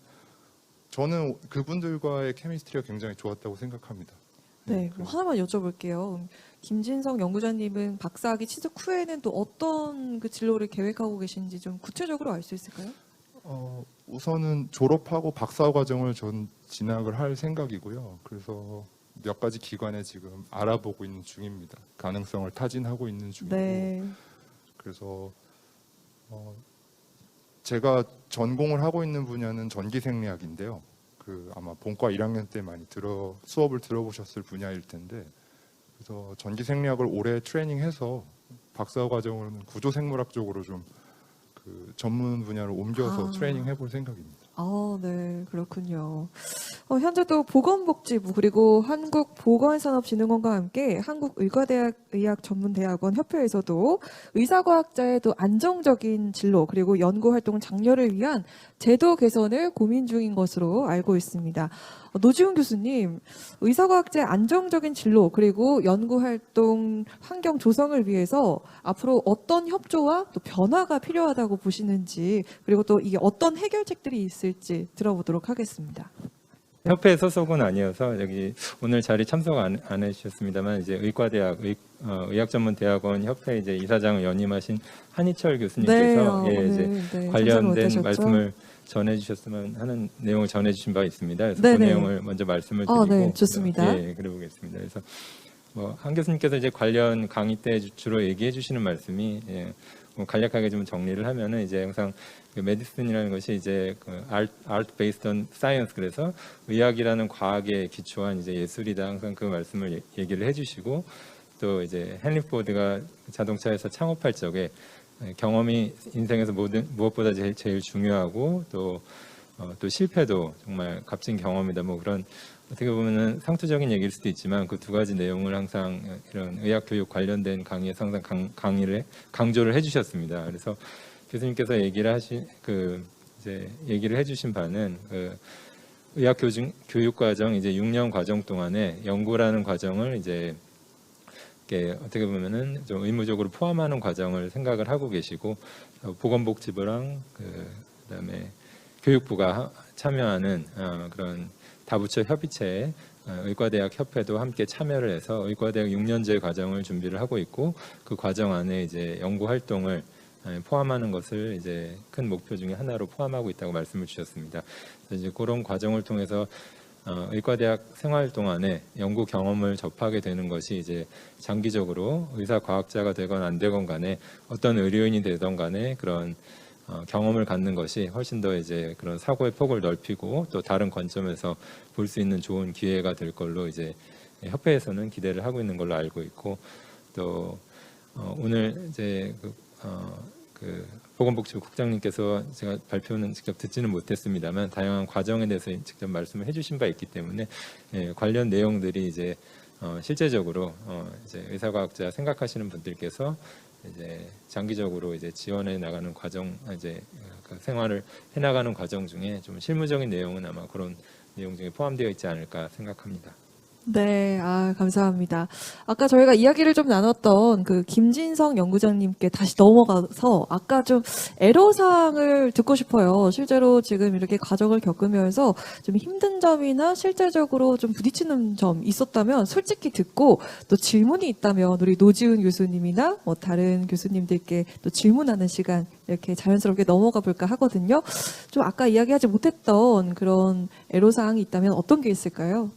G: 저는 그분들과의 케미스트리가 굉장히 좋았다고 생각합니다.
A: 네, 그럼 하나만 여쭤볼게요. 김진성 연구자님은 박사학위 취득 후에는 또 어떤 그 진로를 계획하고 계신지 좀 구체적으로 알 수 있을까요?
G: 우선은 졸업하고 박사후 과정을 전 진학을 할 생각이고요. 그래서 몇 가지 기관에 지금 알아보고 있는 중입니다. 가능성을 타진하고 있는 중이고.
A: 네.
G: 그래서 제가 전공을 하고 있는 분야는 전기생리학인데요. 아마 본과 1학년 때 많이 수업을 들어보셨을 분야일 텐데 그래서 전기생리학을 오래 트레이닝해서 박사후 과정으로는 구조생물학 쪽으로 좀 그 전문 분야로 옮겨서 트레이닝 해볼 생각입니다.
A: 네, 그렇군요. 현재 또 보건복지부 그리고 한국보건산업진흥원과 함께 한국의과대학 의학전문대학원 협회에서도 의사과학자의 또 안정적인 진로 그리고 연구활동 장려를 위한 제도 개선을 고민 중인 것으로 알고 있습니다. 노지훈 교수님, 의사과학자의 안정적인 진로 그리고 연구활동 환경 조성을 위해서 앞으로 어떤 협조와 또 변화가 필요하다고 보시는지 그리고 또 이게 어떤 해결책들이 있을지 들어보도록 하겠습니다.
F: 협회 소속은 아니어서 여기 오늘 자리 참석 안 해주셨습니다만 이제 의과대학 의학전문대학원 협회 이제 이사장을 연임하신 한희철 교수님께서 이제 관련된 말씀을 전해주셨으면 하는 내용을 전해주신 바 있습니다. 그래서 그 내용을 먼저 말씀을 드리고
A: 네, 좋습니다.
F: 그려보겠습니다. 그래서 한 교수님께서 이제 관련 강의 때 주로 얘기해 주시는 말씀이 간략하게 좀 정리를 하면은 이제 항상 그 메디슨이라는 것이 이제 art based on science 그래서 의학이라는 과학에 기초한 이제 예술이다 항상 그 말씀을 얘기를 해주시고 또 이제 헨리 포드가 자동차에서 창업할 적에 경험이 인생에서 무엇보다 제일 중요하고 또 실패도 정말 값진 경험이다 뭐 그런 어떻게 보면은 상투적인 얘기일 수도 있지만 그 두 가지 내용을 항상 이런 의학 교육 관련된 강의에서 항상 강조를 해주셨습니다. 그래서 교수님께서 얘기를 해주신 바는 의학 교육 과정 이제 6년 과정 동안에 연구라는 과정을 이제 어떻게 보면은 좀 의무적으로 포함하는 과정을 생각을 하고 계시고 보건복지부랑 그다음에 교육부가 참여하는 그런 다부처 협의체에 의과대학 협회도 함께 참여를 해서 의과대학 6년제 과정을 준비를 하고 있고 그 과정 안에 이제 연구 활동을 포함하는 것을 이제 큰 목표 중에 하나로 포함하고 있다고 말씀을 주셨습니다. 그래서 이제 그런 과정을 통해서 의과대학 생활 동안에 연구 경험을 접하게 되는 것이 이제 장기적으로 의사 과학자가 되건 안 되건 간에 어떤 의료인이 되던 간에 그런 경험을 갖는 것이 훨씬 더 이제 그런 사고의 폭을 넓히고 또 다른 관점에서 볼 수 있는 좋은 기회가 될 걸로 이제 협회에서는 기대를 하고 있는 걸로 알고 있고 또 오늘 이제 보건복지부 국장님께서 제가 발표는 직접 듣지는 못했습니다만 다양한 과정에 대해서 직접 말씀을 해주신 바 있기 때문에 관련 내용들이 이제 실제적으로 이제 의사과학자 생각하시는 분들께서 이제 장기적으로 이제 지원해 나가는 과정, 이제 그 생활을 해 나가는 과정 중에 좀 실무적인 내용은 아마 그런 내용 중에 포함되어 있지 않을까 생각합니다.
A: 네, 감사합니다. 아까 저희가 이야기를 좀 나눴던 그 김진성 연구장님께 다시 넘어가서 아까 좀 애로사항을 듣고 싶어요. 실제로 지금 이렇게 과정을 겪으면서 좀 힘든 점이나 실제적으로 좀 부딪히는 점 있었다면 솔직히 듣고 또 질문이 있다면 우리 노지훈 교수님이나 뭐 다른 교수님들께 또 질문하는 시간 이렇게 자연스럽게 넘어가 볼까 하거든요. 좀 아까 이야기하지 못했던 그런 애로사항이 있다면 어떤 게 있을까요?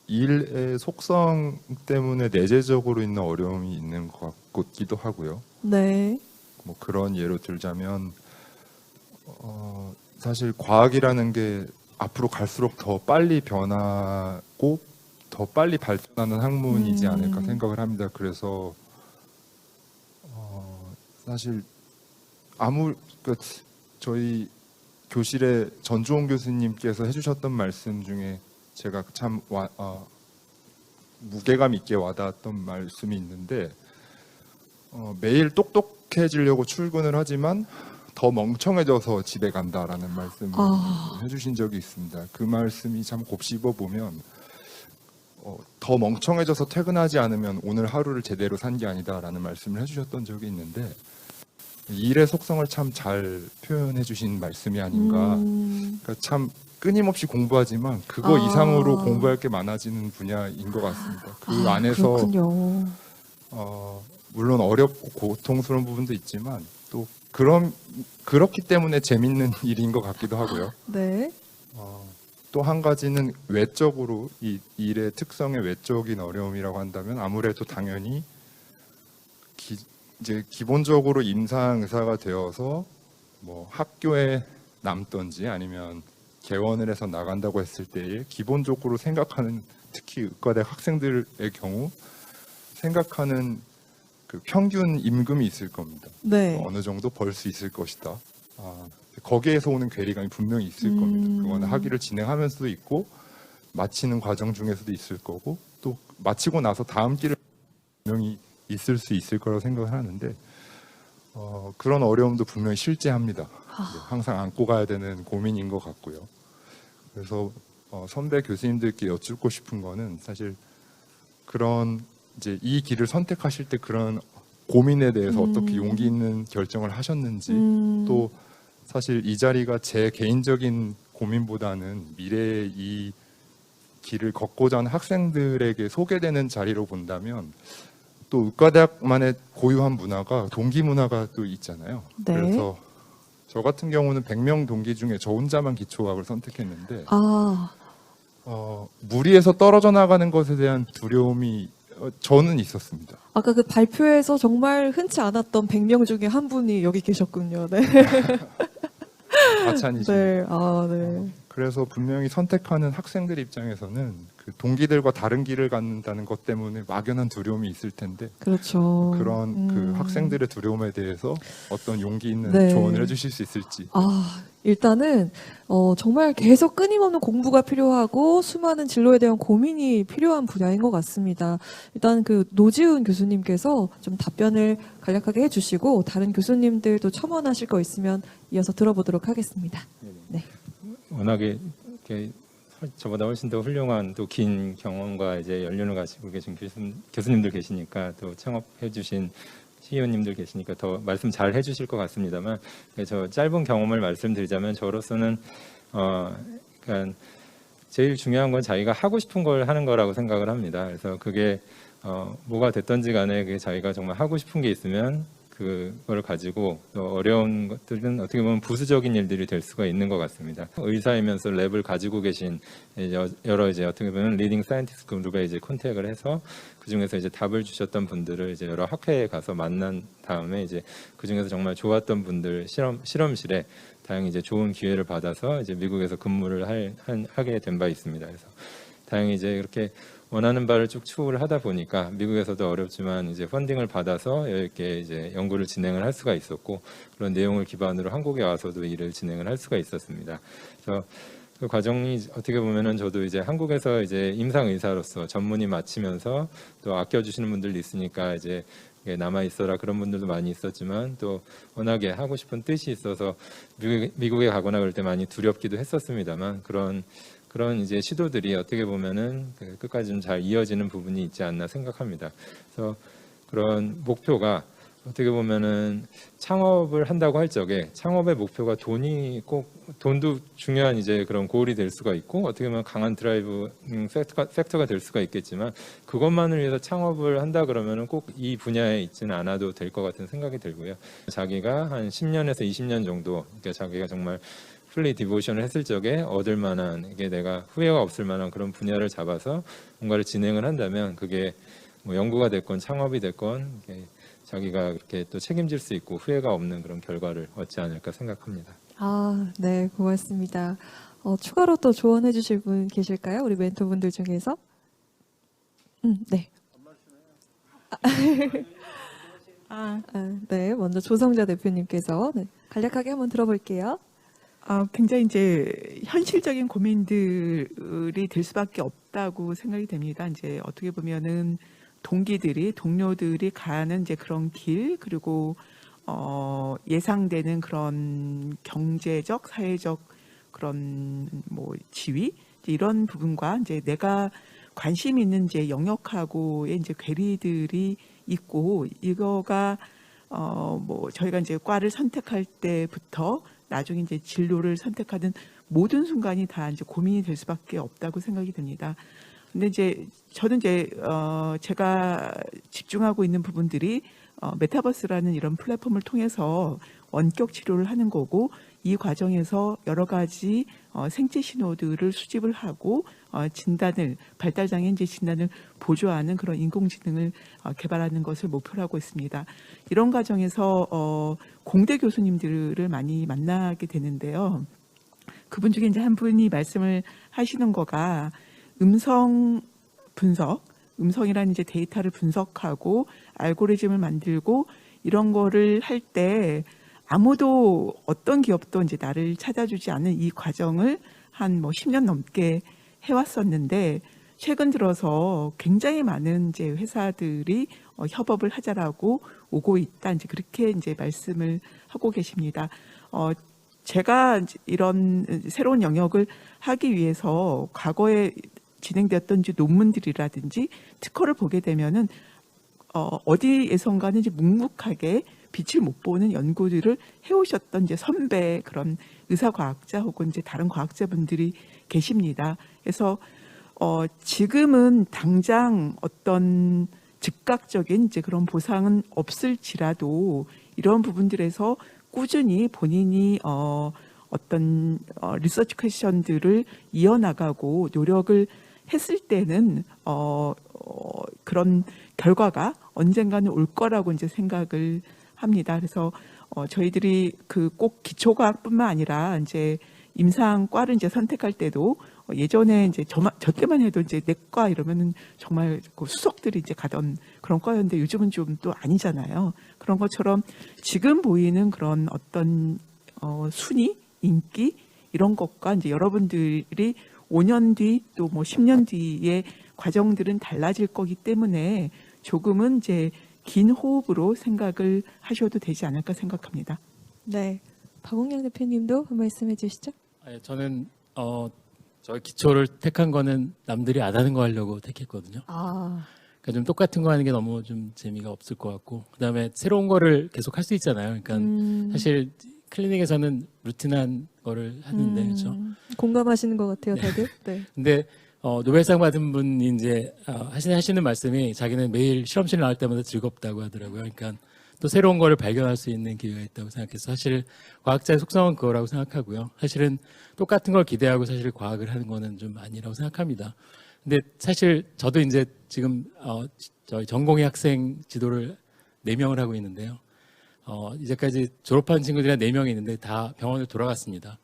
G: 일의 속성 때문에 내재적으로 있는 어려움이 있는 것 같기도 하고요.
A: 네.
G: 뭐 그런 예로 들자면 사실 과학이라는 게 앞으로 갈수록 더 빨리 변하고 더 빨리 발전하는 학문이지 않을까 생각을 합니다. 그래서 사실 저희 교실에 전주홍 교수님께서 해주셨던 말씀 중에 제가 참 무게감 있게 와닿았던 말씀이 있는데 매일 똑똑해지려고 출근을 하지만 더 멍청해져서 집에 간다라는 말씀을 해주신 적이 있습니다. 그 말씀이 참 곱씹어 보면 더 멍청해져서 퇴근하지 않으면 오늘 하루를 제대로 산 게 아니다라는 말씀을 해주셨던 적이 있는데 일의 속성을 참 잘 표현해 주신 말씀이 아닌가. 그러니까 참 끊임없이 공부하지만 그거 이상으로 공부할 게 많아지는 분야인 것 같습니다. 그 안에서
A: 그렇군요.
G: 물론 어렵고 고통스러운 부분도 있지만 또 그렇기 때문에 재밌는 일인 것 같기도 하고요.
A: 네.
G: 또 한 가지는 외적으로 이 일의 특성의 외적인 어려움이라고 한다면 아무래도 당연히 이제 기본적으로 임상 의사가 되어서 뭐 학교에 남던지 아니면 개원을 해서 나간다고 했을 때에 기본적으로 생각하는 특히 의과대 학생들의 경우 생각하는 그 평균 임금이 있을 겁니다.
A: 네.
G: 어느 정도 벌 수 있을 것이다. 거기에서 오는 괴리감이 분명히 있을 겁니다. 그거는 학위를 진행하면서도 있고 마치는 과정 중에서도 있을 거고 또 마치고 나서 다음 길을 분명히 있을 수 있을 거라고 생각을 하는데 그런 어려움도 분명히 실제합니다. 항상 안고 가야 되는 고민인 것 같고요. 그래서 선배 교수님들께 여쭙고 싶은 거는 사실 그런 이제 이 길을 선택하실 때 그런 고민에 대해서 어떻게 용기 있는 결정을 하셨는지 또 사실 이 자리가 제 개인적인 고민보다는 미래의 이 길을 걷고자 하는 학생들에게 소개되는 자리로 본다면 또 의과대학만의 고유한 문화가 동기 문화가 또 있잖아요.
A: 네.
G: 그래서 저 같은 경우는 100명 동기 중에 저 혼자만 기초과학을 선택했는데 무리해서 떨어져 나가는 것에 대한 두려움이 저는 있었습니다.
A: 아까 그 발표에서 정말 흔치 않았던 100명 중에 한 분이 여기 계셨군요. 네.
G: 마찬가지.
A: 네. 네.
G: 그래서 분명히 선택하는 학생들 입장에서는 그 동기들과 다른 길을 갖는다는 것 때문에 막연한 두려움이 있을 텐데
A: 그렇죠.
G: 그런 그 학생들의 두려움에 대해서 어떤 용기 있는
A: 네.
G: 조언을 해주실 수 있을지.
A: 일단은 정말 계속 끊임없는 공부가 필요하고 수많은 진로에 대한 고민이 필요한 분야인 것 같습니다. 일단 그 노지훈 교수님께서 좀 답변을 간략하게 해주시고 다른 교수님들도 첨언하실 거 있으면 이어서 들어보도록 하겠습니다. 네.
F: 워낙에 이렇게 저보다 훨씬 더 훌륭한 또 긴 경험과 이제 연륜을 가지고 계신 교수님들 계시니까 또 창업해주신 CEO님들 계시니까 더 말씀 잘 해주실 것 같습니다만 저 짧은 경험을 말씀드리자면 저로서는 그러니까 제일 중요한 건 자기가 하고 싶은 걸 하는 거라고 생각을 합니다. 그래서 그게 뭐가 됐든지 간에 그게 자기가 정말 하고 싶은 게 있으면 그걸 가지고 어려운 것들은 어떻게 보면 부수적인 일들이 될 수가 있는 것 같습니다. 의사이면서 랩을 가지고 계신 여러 이제 어떻게 보면 리딩 사이언티스트 그룹에 이제 컨택을 해서 그 중에서 이제 답을 주셨던 분들을 이제 여러 학회에 가서 만난 다음에 이제 그 중에서 정말 좋았던 분들 실험실에 다행히 이제 좋은 기회를 받아서 이제 미국에서 근무를 하게 된 바 있습니다. 그래서 다행히 이제 이렇게 원하는 바를 쭉 추구를 하다 보니까 미국에서도 어렵지만 이제 펀딩을 받아서 이렇게 이제 연구를 진행을 할 수가 있었고, 그런 내용을 기반으로 한국에 와서도 일을 진행을 할 수가 있었습니다. 그래서 그 과정이 어떻게 보면은 저도 이제 한국에서 이제 임상 의사로서 전문의 마치면서 또 아껴주시는 분들도 있으니까 이제 남아 있어라 그런 분들도 많이 있었지만, 또 워낙에 하고 싶은 뜻이 있어서 미국에 가거나 그럴 때 많이 두렵기도 했었습니다만, 그런 이제 시도들이 어떻게 보면은 끝까지 좀 잘 이어지는 부분이 있지 않나 생각합니다. 그래서 그런 목표가 어떻게 보면은 창업을 한다고 할 적에 창업의 목표가 돈도 중요한 이제 그런 고울이 될 수가 있고, 어떻게 보면 강한 드라이브 팩터가 될 수가 있겠지만, 그것만을 위해서 창업을 한다 그러면은 꼭 이 분야에 있지는 않아도 될 것 같은 생각이 들고요. 자기가 한 10년에서 20년 정도, 그러니까 자기가 정말 풀리 디보션을 했을 적에 얻을 만한, 이게 내가 후회가 없을 만한 그런 분야를 잡아서 뭔가를 진행을 한다면, 그게 뭐 연구가 됐건 창업이 됐건 자기가 그렇게 또 책임질 수 있고 후회가 없는 그런 결과를 얻지 않을까 생각합니다.
A: 아, 네, 고맙습니다. 추가로 또 조언해 주실 분 계실까요? 우리 멘토분들 중에서? 네. 네, 먼저 조성자 대표님께서 간략하게 한번 들어볼게요.
E: 굉장히 이제 현실적인 고민들이 될 수밖에 없다고 생각이 됩니다. 이제 어떻게 보면은 동료들이 가는 이제 그런 길, 그리고 예상되는 그런 경제적, 사회적 그런 뭐 지위, 이런 부분과 이제 내가 관심 있는 이제 영역하고의 이제 괴리들이 있고, 이거가 뭐 저희가 이제 과를 선택할 때부터 나중에 이제 진로를 선택하는 모든 순간이 다 이제 고민이 될 수밖에 없다고 생각이 듭니다. 근데 이제 저는 이제 제가 집중하고 있는 부분들이 메타버스라는 이런 플랫폼을 통해서 원격 치료를 하는 거고, 이 과정에서 여러 가지 생체 신호들을 수집을 하고 발달장애 인지 진단을 보조하는 그런 인공지능을 개발하는 것을 목표로 하고 있습니다. 이런 과정에서 공대 교수님들을 많이 만나게 되는데요. 그분 중에 이제 한 분이 말씀을 하시는 거가 음성 분석, 음성이라는 이제 데이터를 분석하고 알고리즘을 만들고 이런 거를 할 때 아무도 어떤 기업도 이제 나를 찾아주지 않은 이 과정을 한 뭐 10년 넘게 해왔었는데, 최근 들어서 굉장히 많은 이제 회사들이 협업을 하자라고 오고 있다. 이제 그렇게 이제 말씀을 하고 계십니다. 제가 이런 새로운 영역을 하기 위해서 과거에 진행되었던 이제 논문들이라든지 특허를 보게 되면은 어디에선가는 이제 묵묵하게 빛을 못 보는 연구들을 해오셨던 이제 선배 그런 의사과학자 혹은 이제 다른 과학자분들이 계십니다. 그래서 지금은 당장 어떤 즉각적인 이제 그런 보상은 없을지라도 이런 부분들에서 꾸준히 본인이 어떤 리서치 퀘스천들을 이어나가고 노력을 했을 때는 그런 결과가 언젠가는 올 거라고 이제 생각을 합니다. 그래서 저희들이 그 꼭 기초과학뿐만 아니라 이제 임상과를 이제 선택할 때도 예전에 이제 저 때만 해도 이제 내과 이러면은 정말 그 수석들이 이제 가던 그런 과였는데 요즘은 좀 또 아니잖아요. 그런 것처럼 지금 보이는 그런 어떤 순위, 인기 이런 것과 이제 여러분들이 5년 뒤 또 뭐 10년 뒤의 과정들은 달라질 거기 때문에 조금은 이제 긴 호흡으로 생각을 하셔도 되지 않을까 생각합니다.
A: 네, 박홍량 대표님도 한 말씀해 주시죠.
B: 저는 저희 기초를 택한 거는 남들이 안 하는 거 하려고 택했거든요. 그러니까 좀 똑같은 거 하는 게 너무 좀 재미가 없을 것 같고, 그다음에 새로운 거를 계속 할 수 있잖아요. 그러니까 사실 클리닉에서는 루틴한 거를 하는데 그렇죠.
A: 공감하시는 것 같아요, 다들. 네.
B: 근데 노벨상 받은 분이 이제 하시는 말씀이 자기는 매일 실험실 나올 때마다 즐겁다고 하더라고요. 그러니까 또 새로운 거를 발견할 수 있는 기회가 있다고 생각해서 사실 과학자의 속성은 그거라고 생각하고요. 사실은 똑같은 걸 기대하고 사실 과학을 하는 거는 좀 아니라고 생각합니다. 근데 사실 저도 이제 지금 저희 전공의 학생 지도를 4명을 하고 있는데요. 이제까지 졸업한 친구들이 한 4명이 있는데 다 병원을 돌아갔습니다.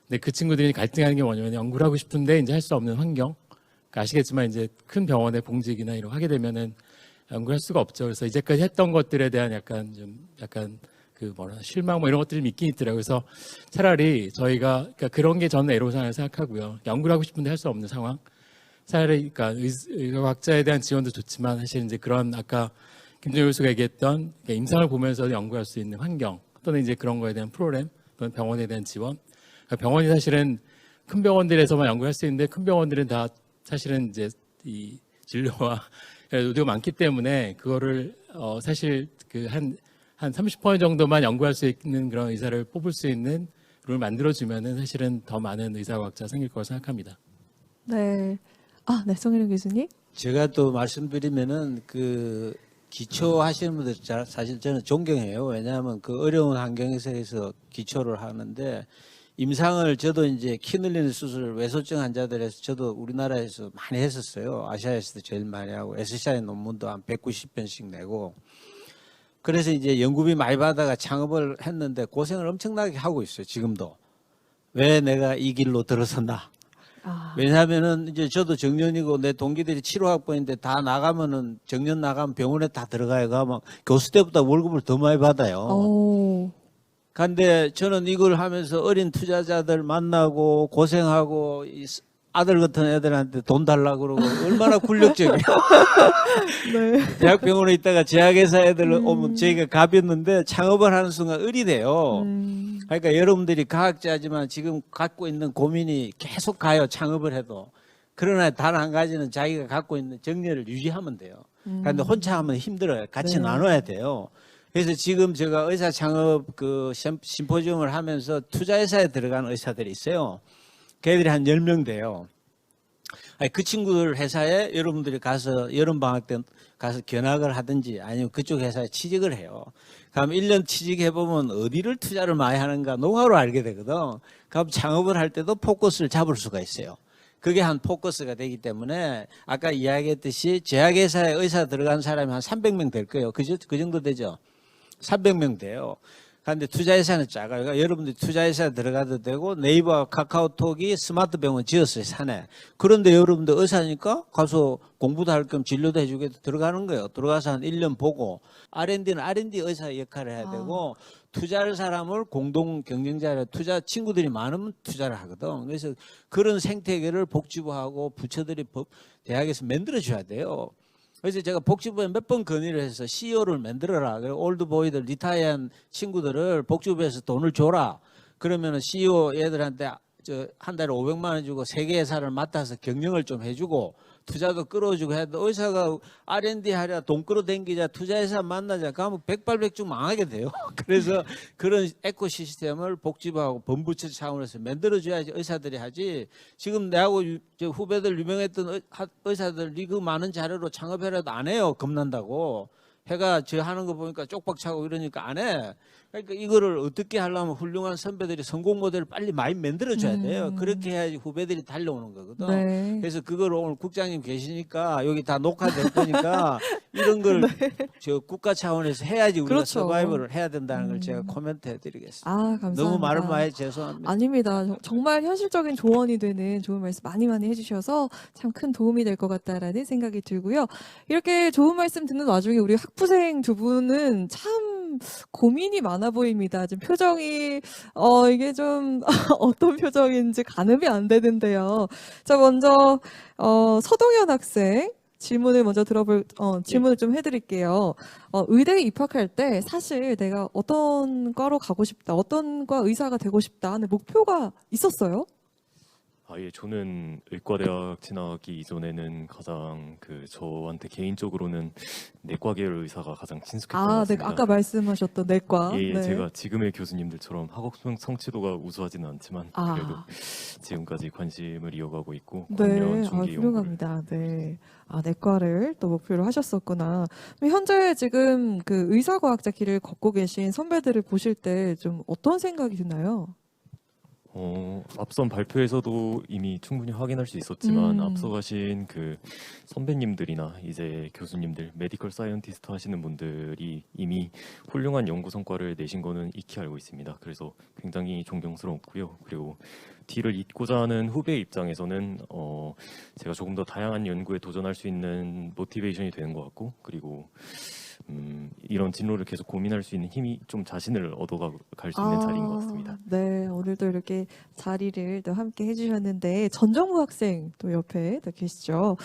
B: 근데 그 친구들이 갈등하는 게 뭐냐면 연구를 하고 싶은데 이제 할 수 없는 환경. 아시겠지만 이제 큰 병원의 봉직이나 이런 거 하게 되면은 연구할 수가 없죠. 그래서 이제까지 했던 것들에 대한 약간 그 실망 뭐 이런 것들이 있긴 있더라고요. 그래서 차라리 저희가 그러니까 그런 게 저는 애로사항을 생각하고요. 연구를 하고 싶은데 할 수 없는 상황. 차라리 그러니까 의학자에 대한 지원도 좋지만 사실 이제 그런 아까 김정일 교수가 얘기했던 임상을 보면서 연구할 수 있는 환경 또는 이제 그런 거에 대한 프로그램 또는 병원에 대한 지원. 그러니까 병원이 사실은 큰 병원들에서만 연구할 수 있는데 큰 병원들은 다 사실은 이제 이 진료와 의료가 많기 때문에 그거를 사실 그 한 30% 정도만 연구할 수 있는 그런 의사를 뽑을 수 있는 룰을 만들어주면은 사실은 더 많은 의사과학자 생길 거라고 생각합니다.
A: 네. 네, 송혜령 교수님.
D: 제가 또 말씀드리면은 그 기초 하시는 분들 사실 저는 존경해요. 왜냐하면 그 어려운 환경에서 기초를 하는데 임상을 저도 이제 키 늘리는 수술 외소증 환자들에서 저도 우리나라에서 많이 했었어요. 아시아에서도 제일 많이 하고 SCI 논문도 한 190편씩 내고 그래서 이제 연구비 많이 받아가 창업을 했는데 고생을 엄청나게 하고 있어요. 지금도. 왜 내가 이 길로 들어섰나? 왜냐하면은 이제 저도 정년이고 내 동기들이 7호학번인데 다 나가면은 정년 나가면 병원에 다 들어가요. 가면 교수 때보다 월급을 더 많이 받아요. 근데 저는 이걸 하면서 어린 투자자들 만나고 고생하고 아들 같은 애들한테 돈 달라고 그러고 얼마나 굴욕적이에요.
A: 네.
D: 대학병원에 있다가 제약회사 애들 오면 저희가 가봤는데 창업을 하는 순간 을이 돼요. 그러니까 여러분들이 과학자지만 지금 갖고 있는 고민이 계속 가요. 창업을 해도. 그러나 단 한 가지는 자기가 갖고 있는 정열을 유지하면 돼요. 그런데 혼자 하면 힘들어요. 같이
A: 네.
D: 나눠야 돼요. 그래서 지금 제가 의사 창업 그 심포지움을 하면서 투자회사에 들어간 의사들이 있어요. 걔들이 한 10명 돼요. 그 친구들 회사에 여러분들이 가서 여름방학 때 가서 견학을 하든지 아니면 그쪽 회사에 취직을 해요. 그럼 1년 취직해보면 어디를 투자를 많이 하는가 노하우를 알게 되거든. 그럼 창업을 할 때도 포커스를 잡을 수가 있어요. 그게 한 포커스가 되기 때문에 아까 이야기했듯이 제약회사에 의사 들어간 사람이 한 300명 될 거예요. 그 정도 되죠? 300명 돼요. 그런데 투자회사는 작아요. 그러니까 여러분들이 투자회사에 들어가도 되고 네이버와 카카오톡이 스마트 병원 지었어요. 산에. 그런데 여러분들 의사니까 가서 공부도 할 겸 진료도 해주게 들어가는 거예요. 들어가서 한 1년 보고 R&D는 R&D 의사 역할을 해야 되고 투자할 사람을 공동 경쟁자를 투자 친구들이 많으면 투자를 하거든. 그래서 그런 생태계를 복지부하고 부처들이 대학에서 만들어줘야 돼요. 그래서 제가 복지부에 몇 번 건의를 해서 CEO를 만들어라. 그리고 올드보이들 리타이어한 친구들을 복지부에서 돈을 줘라. 그러면은 CEO 얘들한테 한 달에 500만 원 주고 세계 회사를 맡아서 경영을 좀 해주고 투자도 끌어주고 해도 의사가 R&D 하랴 돈 끌어당기자 투자회사 만나자 그러면 백발백중 망하게 돼요. 그래서 그런 에코시스템을 복지부하고 본부처 차원에서 만들어줘야지 의사들이 하지. 지금 내하고 후배들 유명했던 의사들 그 많은 자료로 창업해라도 안 해요. 겁난다고. 해가 저 하는 거 보니까 쪽박차고 이러니까 안 해. 그러니까 이거를 어떻게 하려면 훌륭한 선배들이 성공 모델을 빨리 많이 만들어줘야 돼요. 그렇게 해야지 후배들이 달려오는 거거든.
A: 네.
D: 그래서 그걸 오늘 국장님 계시니까 여기 다 녹화될 거니까 이런 걸 저 국가 차원에서 해야지 우리가
A: 그렇죠.
D: 서바이벌을 해야 된다는 걸 제가 코멘트 해드리겠습니다.
A: 감사합니다.
D: 너무 말을 많이 죄송합니다.
A: 아닙니다. 정말 현실적인 조언이 되는 좋은 말씀 많이 해주셔서 참 큰 도움이 될 것 같다라는 생각이 들고요. 이렇게 좋은 말씀 듣는 와중에 우리 학부생 두 분은 참 고민이 많아 보입니다. 지금 표정이 이게 좀 어떤 표정인지 가늠이 안 되는데요. 자, 먼저 서동현 학생 질문을 먼저 질문을 좀 해드릴게요. 의대에 입학할 때 사실 내가 어떤 과로 가고 싶다, 어떤 과 의사가 되고 싶다 하는 목표가 있었어요?
H: 예, 저는 의과대학 진학하기 이전에는 가장 저한테 개인적으로는 내과 계열 의사가 가장 친숙했던 것
A: 네,
H: 같습니다.
A: 아까 말씀하셨던 내과.
H: 예,
A: 네.
H: 제가 지금의 교수님들처럼 학업 성취도가 우수하지는 않지만 그래도 지금까지 관심을 이어가고 있고
A: 네,
H: 관련 중기 연구를
A: 훌륭합니다. 네. 내과를 또 목표로 하셨었구나. 그럼 현재 지금 그 의사과학자 길을 걷고 계신 선배들을 보실 때 좀 어떤 생각이 드나요?
H: 앞선 발표에서도 이미 충분히 확인할 수 있었지만 앞서가신 선배님들이나 이제 교수님들, 메디컬 사이언티스트 하시는 분들이 이미 훌륭한 연구 성과를 내신 거는 익히 알고 있습니다. 그래서 굉장히 존경스럽고요. 그리고 뒤를 잇고자 하는 후배 입장에서는 제가 조금 더 다양한 연구에 도전할 수 있는 모티베이션이 되는 것 같고, 그리고 이런 진로를 계속 고민할 수 있는 힘이 좀 자신을 얻어갈 수 있는 자리인 것 같습니다.
A: 네, 오늘도 이렇게 자리를 또 함께 해주셨는데 전정우 학생 또 옆에 또 계시죠.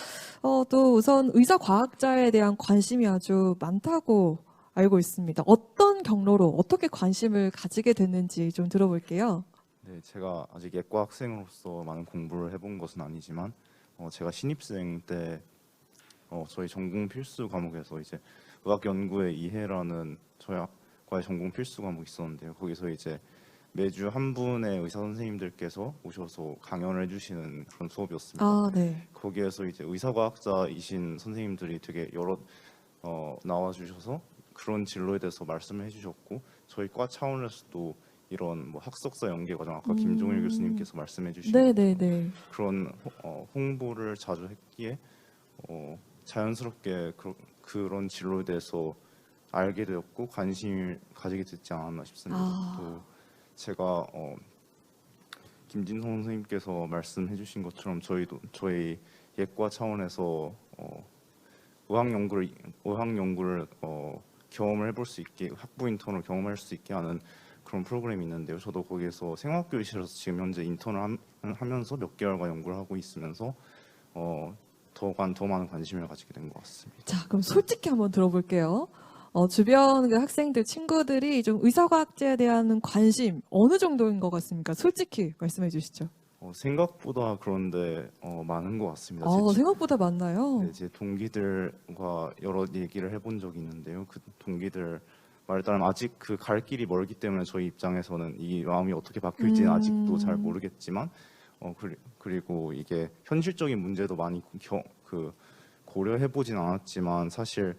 A: 또 우선 의사과학자에 대한 관심이 아주 많다고 알고 있습니다. 어떤 경로로 어떻게 관심을 가지게 됐는지 좀 들어볼게요.
I: 네, 제가 아직 예과 학생으로서 많은 공부를 해본 것은 아니지만 제가 신입생 때 저희 전공 필수 과목에서 이제 의학 연구의 이해라는 저희 과의 전공 필수 과목이 있었는데요. 거기서 이제 매주 한 분의 의사 선생님들께서 오셔서 강연을 해주시는 그런 수업이었습니다.
A: 아, 네.
I: 거기에서 이제 의사과학자이신 선생님들이 되게 여러 나와주셔서 그런 진로에 대해서 말씀을 해주셨고, 저희 과 차원에서도 이런 뭐 학석사 연계 과정 아까 김종일 교수님께서 말씀해주신
A: 네네네.
I: 그런 홍보를 자주 했기에 자연스럽게 그런 진로에 대해서 알게 되었고 관심을 가지게 됐지 않았나 싶습니다. 또 제가 김진성 선생님께서 말씀해주신 것처럼 저희 예과 차원에서 의학 연구를 경험을 해볼 수 있게, 학부 인턴을 경험할 수 있게 하는 그런 프로그램이 있는데요. 저도 거기에서 생화학교실에서 지금 현재 인턴을 하면서 몇 개월간 연구를 하고 있으면서 더 많은 관심을 가지게 된 것 같습니다.
A: 자, 그럼 솔직히 한번 들어볼게요. 주변 그 학생들, 친구들이 좀 의사과학자에 대한 관심 어느 정도인 것 같습니까? 솔직히 말씀해 주시죠.
I: 생각보다 그런데 많은 것 같습니다.
A: 생각보다 많나요?
I: 네, 제 동기들과 여러 얘기를 해본 적이 있는데요. 그 동기들 말에 따르면 아직 그 갈 길이 멀기 때문에 저희 입장에서는 이 마음이 어떻게 바뀔지는 아직도 잘 모르겠지만 그리고 이게 현실적인 문제도 많이 고려해보진 않았지만 사실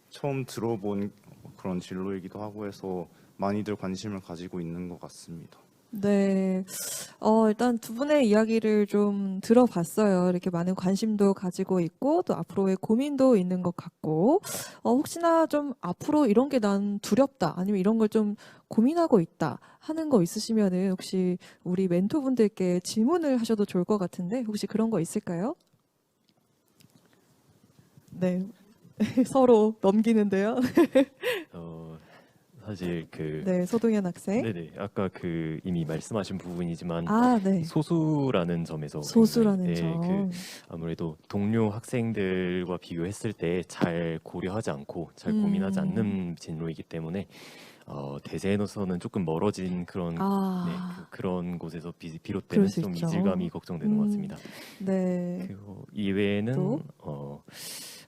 I: 처음 들어본 그런 진로이기도 하고 해서 많이들 관심을 가지고 있는 것 같습니다.
A: 네. 일단 두 분의 이야기를 좀 들어봤어요. 이렇게 많은 관심도 가지고 있고, 또 앞으로의 고민도 있는 것 같고, 혹시나 좀 앞으로 이런 게 난 두렵다, 아니면 이런 걸 좀 고민하고 있다 하는 거 있으시면은 혹시 우리 멘토분들께 질문을 하셔도 좋을 것 같은데, 혹시 그런 거 있을까요? 네. 서로 넘기는데요.
H: 사실
A: 네, 소동현 학생.
H: 네네, 아까 이미 말씀하신 부분이지만
A: 네.
H: 소수라는 점에서
A: 소수라는
H: 굉장히,
A: 점.
H: 아무래도 동료 학생들과 비교했을 때 잘 고려하지 않고 잘 고민하지 않는 진로이기 때문에 대세에서는 조금 멀어진 그런 그런 곳에서 비롯되는
A: 그럴 수
H: 좀
A: 있죠.
H: 이질감이 걱정되는 것 같습니다.
A: 네.
H: 그리고 이외에는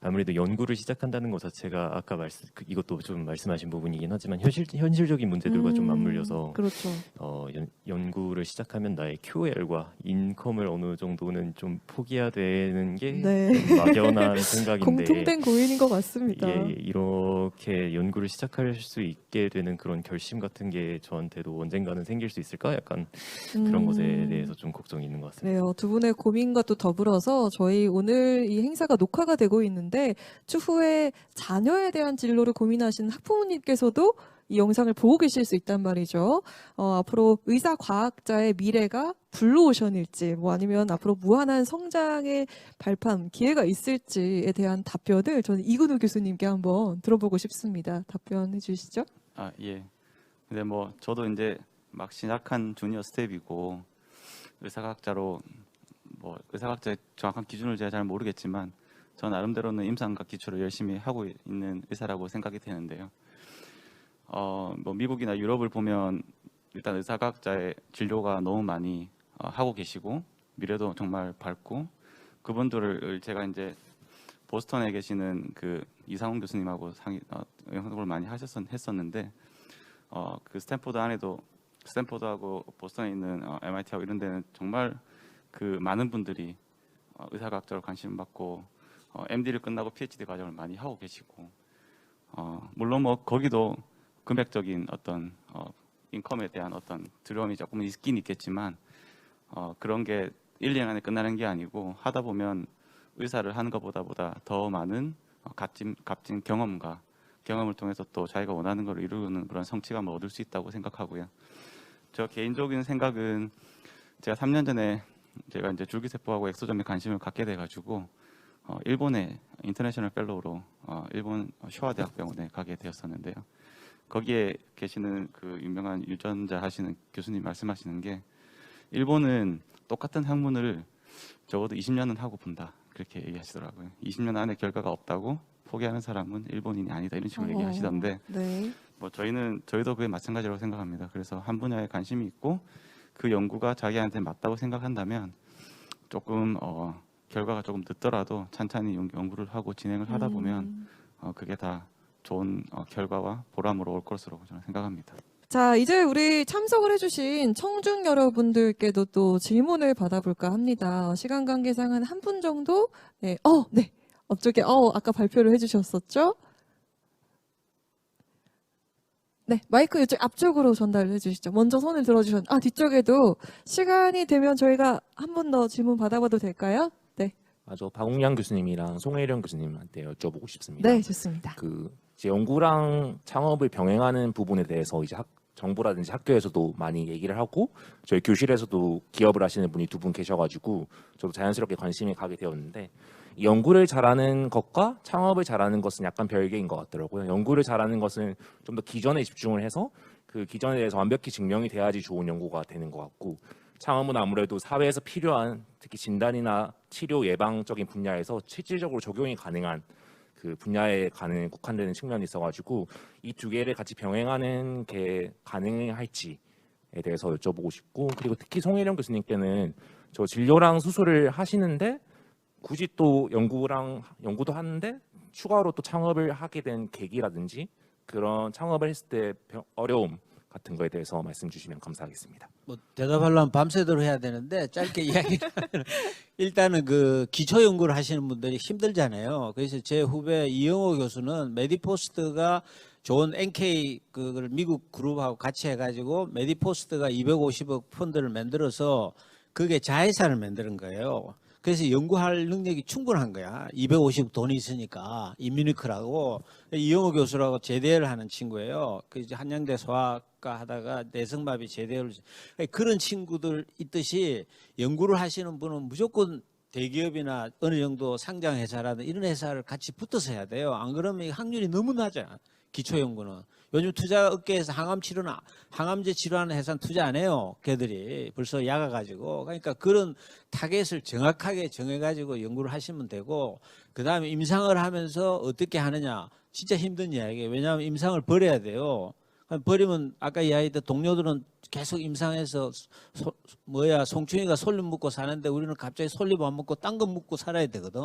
H: 아무래도 연구를 시작한다는 것 자체가 아까 이것도 좀 말씀하신 부분이긴 하지만 현실적인 문제들과 좀 맞물려서
A: 그렇죠.
H: 연구를 시작하면 나의 QL과 인컴을 어느 정도는 좀 포기해야 되는 게
A: 네.
H: 좀 막연한 생각인데
A: 공통된 고민인 것 같습니다.
H: 이렇게 연구를 시작할 수 있게 되는 그런 결심 같은 게 저한테도 언젠가는 생길 수 있을까? 약간 그런 것에 대해서 좀 걱정이 있는 것 같습니다.
A: 네, 두 분의 고민과 또 더불어서 저희 오늘 이 행사가 녹화가 되고 있는데 추후에 자녀에 대한 진로를 고민하시는 학부모님께서도 이 영상을 보고 계실 수 있단 말이죠. 앞으로 의사과학자의 미래가 블루오션일지 아니면 앞으로 무한한 성장의 발판, 기회가 있을지에 대한 답변을 저는 이근우 교수님께 한번 들어보고 싶습니다. 답변해 주시죠.
C: 예. 근데 뭐 저도 이제 막 시작한 주니어 스텝이고 의사과학자로 의사과학자의 정확한 기준을 제가 잘 모르겠지만 저 나름대로는 임상과 기초를 열심히 하고 있는 의사라고 생각이 되는데요. 미국이나 유럽을 보면 일단 의사과학자의 진료가 너무 많이 하고 계시고 미래도 정말 밝고 그분들을 제가 이제 보스턴에 계시는 그 이상훈 교수님하고 영상을 많이 했었는데 그 스탠포드하고 보스턴에 있는 MIT하고 이런 데는 정말 그 많은 분들이 의사과학자로 관심 받고 MD를 끝나고 PhD 과정을 많이 하고 계시고 물론 거기도 금액적인 어떤 인컴에 대한 어떤 두려움이 조금 있긴 있겠지만 그런 게 1, 2년 안에 끝나는 게 아니고 하다 보면 의사를 하는 것보다 더 많은 값진 경험을 통해서 또 자기가 원하는 걸 이루는 그런 성취감을 얻을 수 있다고 생각하고요. 저 개인적인 생각은 제가 3년 전에 제가 이제 줄기세포하고 엑소점에 관심을 갖게 돼가지고 일본의 인터내셔널 펠로우로 일본 쇼와 대학병원에 가게 되었었는데요. 거기에 계시는 그 유명한 유전자 하시는 교수님 말씀하시는 게 일본은 똑같은 학문을 적어도 20년은 하고 본다 그렇게 얘기하시더라고요. 20년 안에 결과가 없다고 포기하는 사람은 일본인이 아니다 이런 식으로 얘기하시던데
A: 네.
C: 뭐 저희도 그게 마찬가지라고 생각합니다. 그래서 한 분야에 관심이 있고 그 연구가 자기한테 맞다고 생각한다면 조금 결과가 조금 늦더라도 찬찬히 연구를 하고 진행을 하다 보면 그게 다 좋은 결과와 보람으로 올 것으로 저는 생각합니다.
A: 자, 이제 우리 참석을 해주신 청중 여러분들께도 또 질문을 받아볼까 합니다. 시간 관계상은 한 분 정도? 네. 네. 앞쪽에, 아까 발표를 해주셨었죠? 네. 마이크 이쪽 앞쪽으로 전달을 해주시죠. 먼저 손을 들어주셨는데, 뒤쪽에도 시간이 되면 저희가 한 분 더 질문 받아봐도 될까요? 네.
K: 저 박웅량 교수님이랑 송혜령 교수님한테 여쭤보고 싶습니다.
A: 네, 좋습니다.
K: 이제 연구랑 창업을 병행하는 부분에 대해서 이제 정부라든지 학교에서도 많이 얘기를 하고 저희 교실에서도 기업을 하시는 분이 두 분 계셔가지고 저도 자연스럽게 관심이 가게 되었는데 이 연구를 잘하는 것과 창업을 잘하는 것은 약간 별개인 것 같더라고요. 연구를 잘하는 것은 좀 더 기전에 집중을 해서 그 기전에 대해서 완벽히 증명이 돼야지 좋은 연구가 되는 것 같고 창업은 아무래도 사회에서 필요한 특히 진단이나 치료 예방적인 분야에서 실질적으로 적용이 가능한 그 분야에 국한되는 측면이 있어가지고 이 두 개를 같이 병행하는 게 가능할지에 대해서 여쭤보고 싶고 그리고 특히 송혜령 교수님께는 저 진료랑 수술을 하시는데 굳이 또 연구도 하는데 추가로 또 창업을 하게 된 계기라든지 그런 창업을 했을 때 어려움 같은 거에 대해서 말씀 주시면 감사하겠습니다.
D: 뭐 대답하려면 밤새도록 해야 되는데 짧게 이야기하면 일단은 그 기초 연구를 하시는 분들이 힘들잖아요. 그래서 제 후배 이영호 교수는 메디포스트가 좋은 NK 그걸 미국 그룹하고 같이 해가지고 메디포스트가 250억 펀드를 만들어서 그게 자회사를 만드는 거예요. 그래서 연구할 능력이 충분한 거야. 250억 돈이 있으니까 이뮤니크라고 이영호 교수라고 제대를 하는 친구예요. 그 이제 한양대 소아과 하다가 내성마비 제대를 그런 친구들 있듯이 연구를 하시는 분은 무조건 대기업이나 어느 정도 상장 회사라든 이런 회사를 같이 붙어서 해야 돼요. 안 그러면 확률이 너무 낮아. 기초 연구는 요즘 투자 업계에서 항암제 치료하는 회사는 투자 안 해요. 걔들이 벌써 약아가지고 그러니까 그런 타겟을 정확하게 정해가지고 연구를 하시면 되고 그 다음에 임상을 하면서 어떻게 하느냐 진짜 힘든 이야기예요. 왜냐하면 임상을 버려야 돼요. 버리면 아까 이야기했던 동료들은 계속 임상해서 송충이가 솔잎 먹고 사는데 우리는 갑자기 솔잎 안 먹고 딴 거 먹고 살아야 되거든.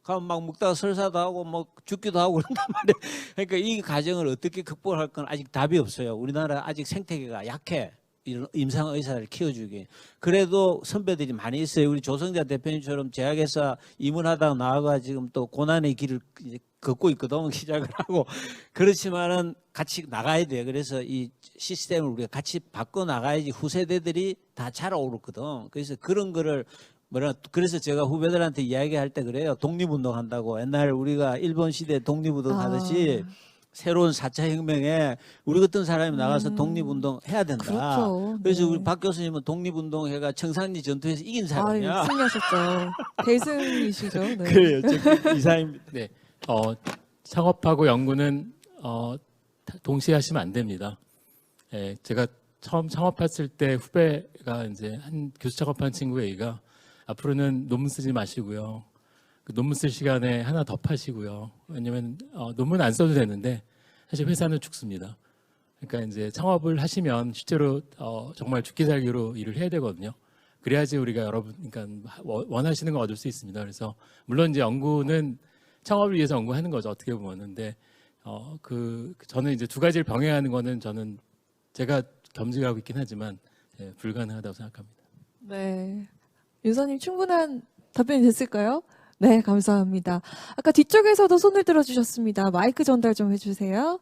D: 그럼 막 먹다가 설사도 하고 뭐 죽기도 하고 그런단 말이에요. 그러니까 이 과정을 어떻게 극복할 건 아직 답이 없어요. 우리나라 아직 생태계가 약해. 이런 임상 의사를 키워주기. 그래도 선배들이 많이 있어요. 우리 조성자 대표님처럼 제약회사 입문하다가 나와가 지금 또 고난의 길을 이제 걷고 있거든. 시작을 하고. 그렇지만은 같이 나가야 돼요. 그래서 이 시스템을 우리가 같이 바꿔 나가야지 후세대들이 다 자라오르거든. 그래서 그런 거를 그래서 제가 후배들한테 이야기할 때 그래요. 독립운동 한다고. 옛날 우리가 일본 시대 독립운동 하듯이 새로운 4차 혁명에 우리 같은 사람이 나가서 독립운동 해야 된다.
A: 그렇죠.
D: 그래서
A: 네.
D: 우리 박 교수님은 독립운동 해가 청산리 전투에서 이긴 사람이야.
A: 승리하셨죠. 대승이시죠. 네.
D: 그래요. 저 이사입니다.
B: 네, 창업하고 연구는 동시에 하시면 안 됩니다. 예, 제가 처음 창업했을 때 후배가 이제 한 교수 창업한 친구 얘기가 앞으로는 논문 쓰지 마시고요. 그 논문 쓸 시간에 하나 더 파시고요. 왜냐면 논문 안 써도 되는데 사실 회사는 죽습니다. 그러니까 이제 창업을 하시면 실제로 정말 죽기 살기로 일을 해야 되거든요. 그래야지 우리가 그러니까 원하시는 걸 얻을 수 있습니다. 그래서 물론 이제 연구는 창업을 위해서 연구하는 거죠. 어떻게 보면. 근데 저는 이제 두 가지를 병행하는 거는 저는 제가 겸직하고 있긴 하지만 불가능하다고 생각합니다.
A: 네. 윤서님 충분한 답변이 됐을까요? 네, 감사합니다. 아까 뒤쪽에서도 손을 들어주셨습니다. 마이크 전달 좀 해주세요.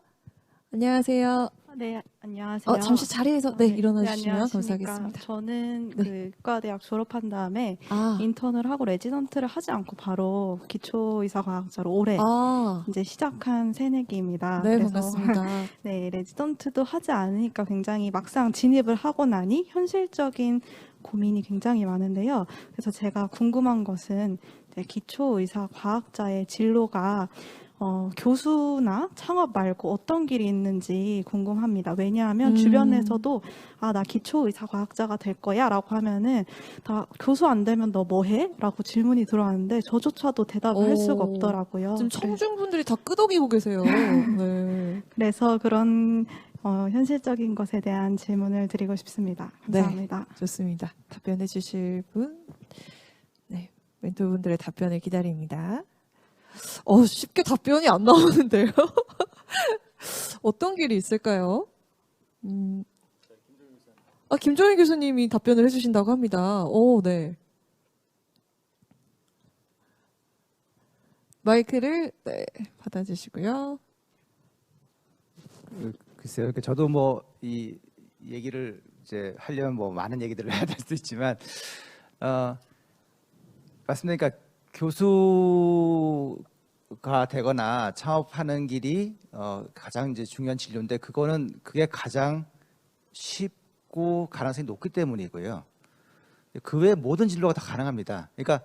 A: 안녕하세요.
L: 네, 안녕하세요.
A: 잠시 자리에서 네, 일어나
L: 네,
A: 주시면
L: 안녕하십니까.
A: 감사하겠습니다.
L: 저는
A: 네.
L: 그 의과대학 졸업한 다음에
A: 아,
L: 인턴을 하고 레지던트를 하지 않고 바로 기초의사과학자로 올해
A: 아,
L: 이제 시작한 새내기입니다.
A: 네,
L: 그래서
A: 반갑습니다.
L: 네, 레지던트도 하지 않으니까 굉장히 막상 진입을 하고 나니 현실적인 고민이 굉장히 많은데요. 그래서 제가 궁금한 것은 이제 기초의사과학자의 진로가 교수나 창업 말고 어떤 길이 있는지 궁금합니다. 왜냐하면 주변에서도 나 기초의사과학자가 될 거야 라고 하면은 다 교수 안 되면 너 뭐 해? 라고 질문이 들어왔는데 저조차도 대답을 할 수가
A: 오,
L: 없더라고요.
A: 지금 청중분들이 다 끄덕이고 계세요. 네.
L: 그래서 그런 현실적인 것에 대한 질문을 드리고 싶습니다. 감사합니다.
A: 좋습니다. 답변해 주실 분? 네, 멘토분들의 답변을 기다립니다. 쉽게 답변이 안 나오는데요. 어떤 길이 있을까요? 김종인 교수님이 답변을 해주신다고 합니다. 네. 마이크를 네, 받아주시고요.
M: 글쎄요. 그러니까 저도 뭐 이 얘기를 이제 하려면 뭐 많은 얘기들을 해야 될 수도 있지만 맞습니다. 그러니까 교수가 되거나 창업하는 길이 가장 이제 중요한 진로인데 그게 가장 쉽고 가능성이 높기 때문이고요. 그 외 모든 진로가 다 가능합니다. 그러니까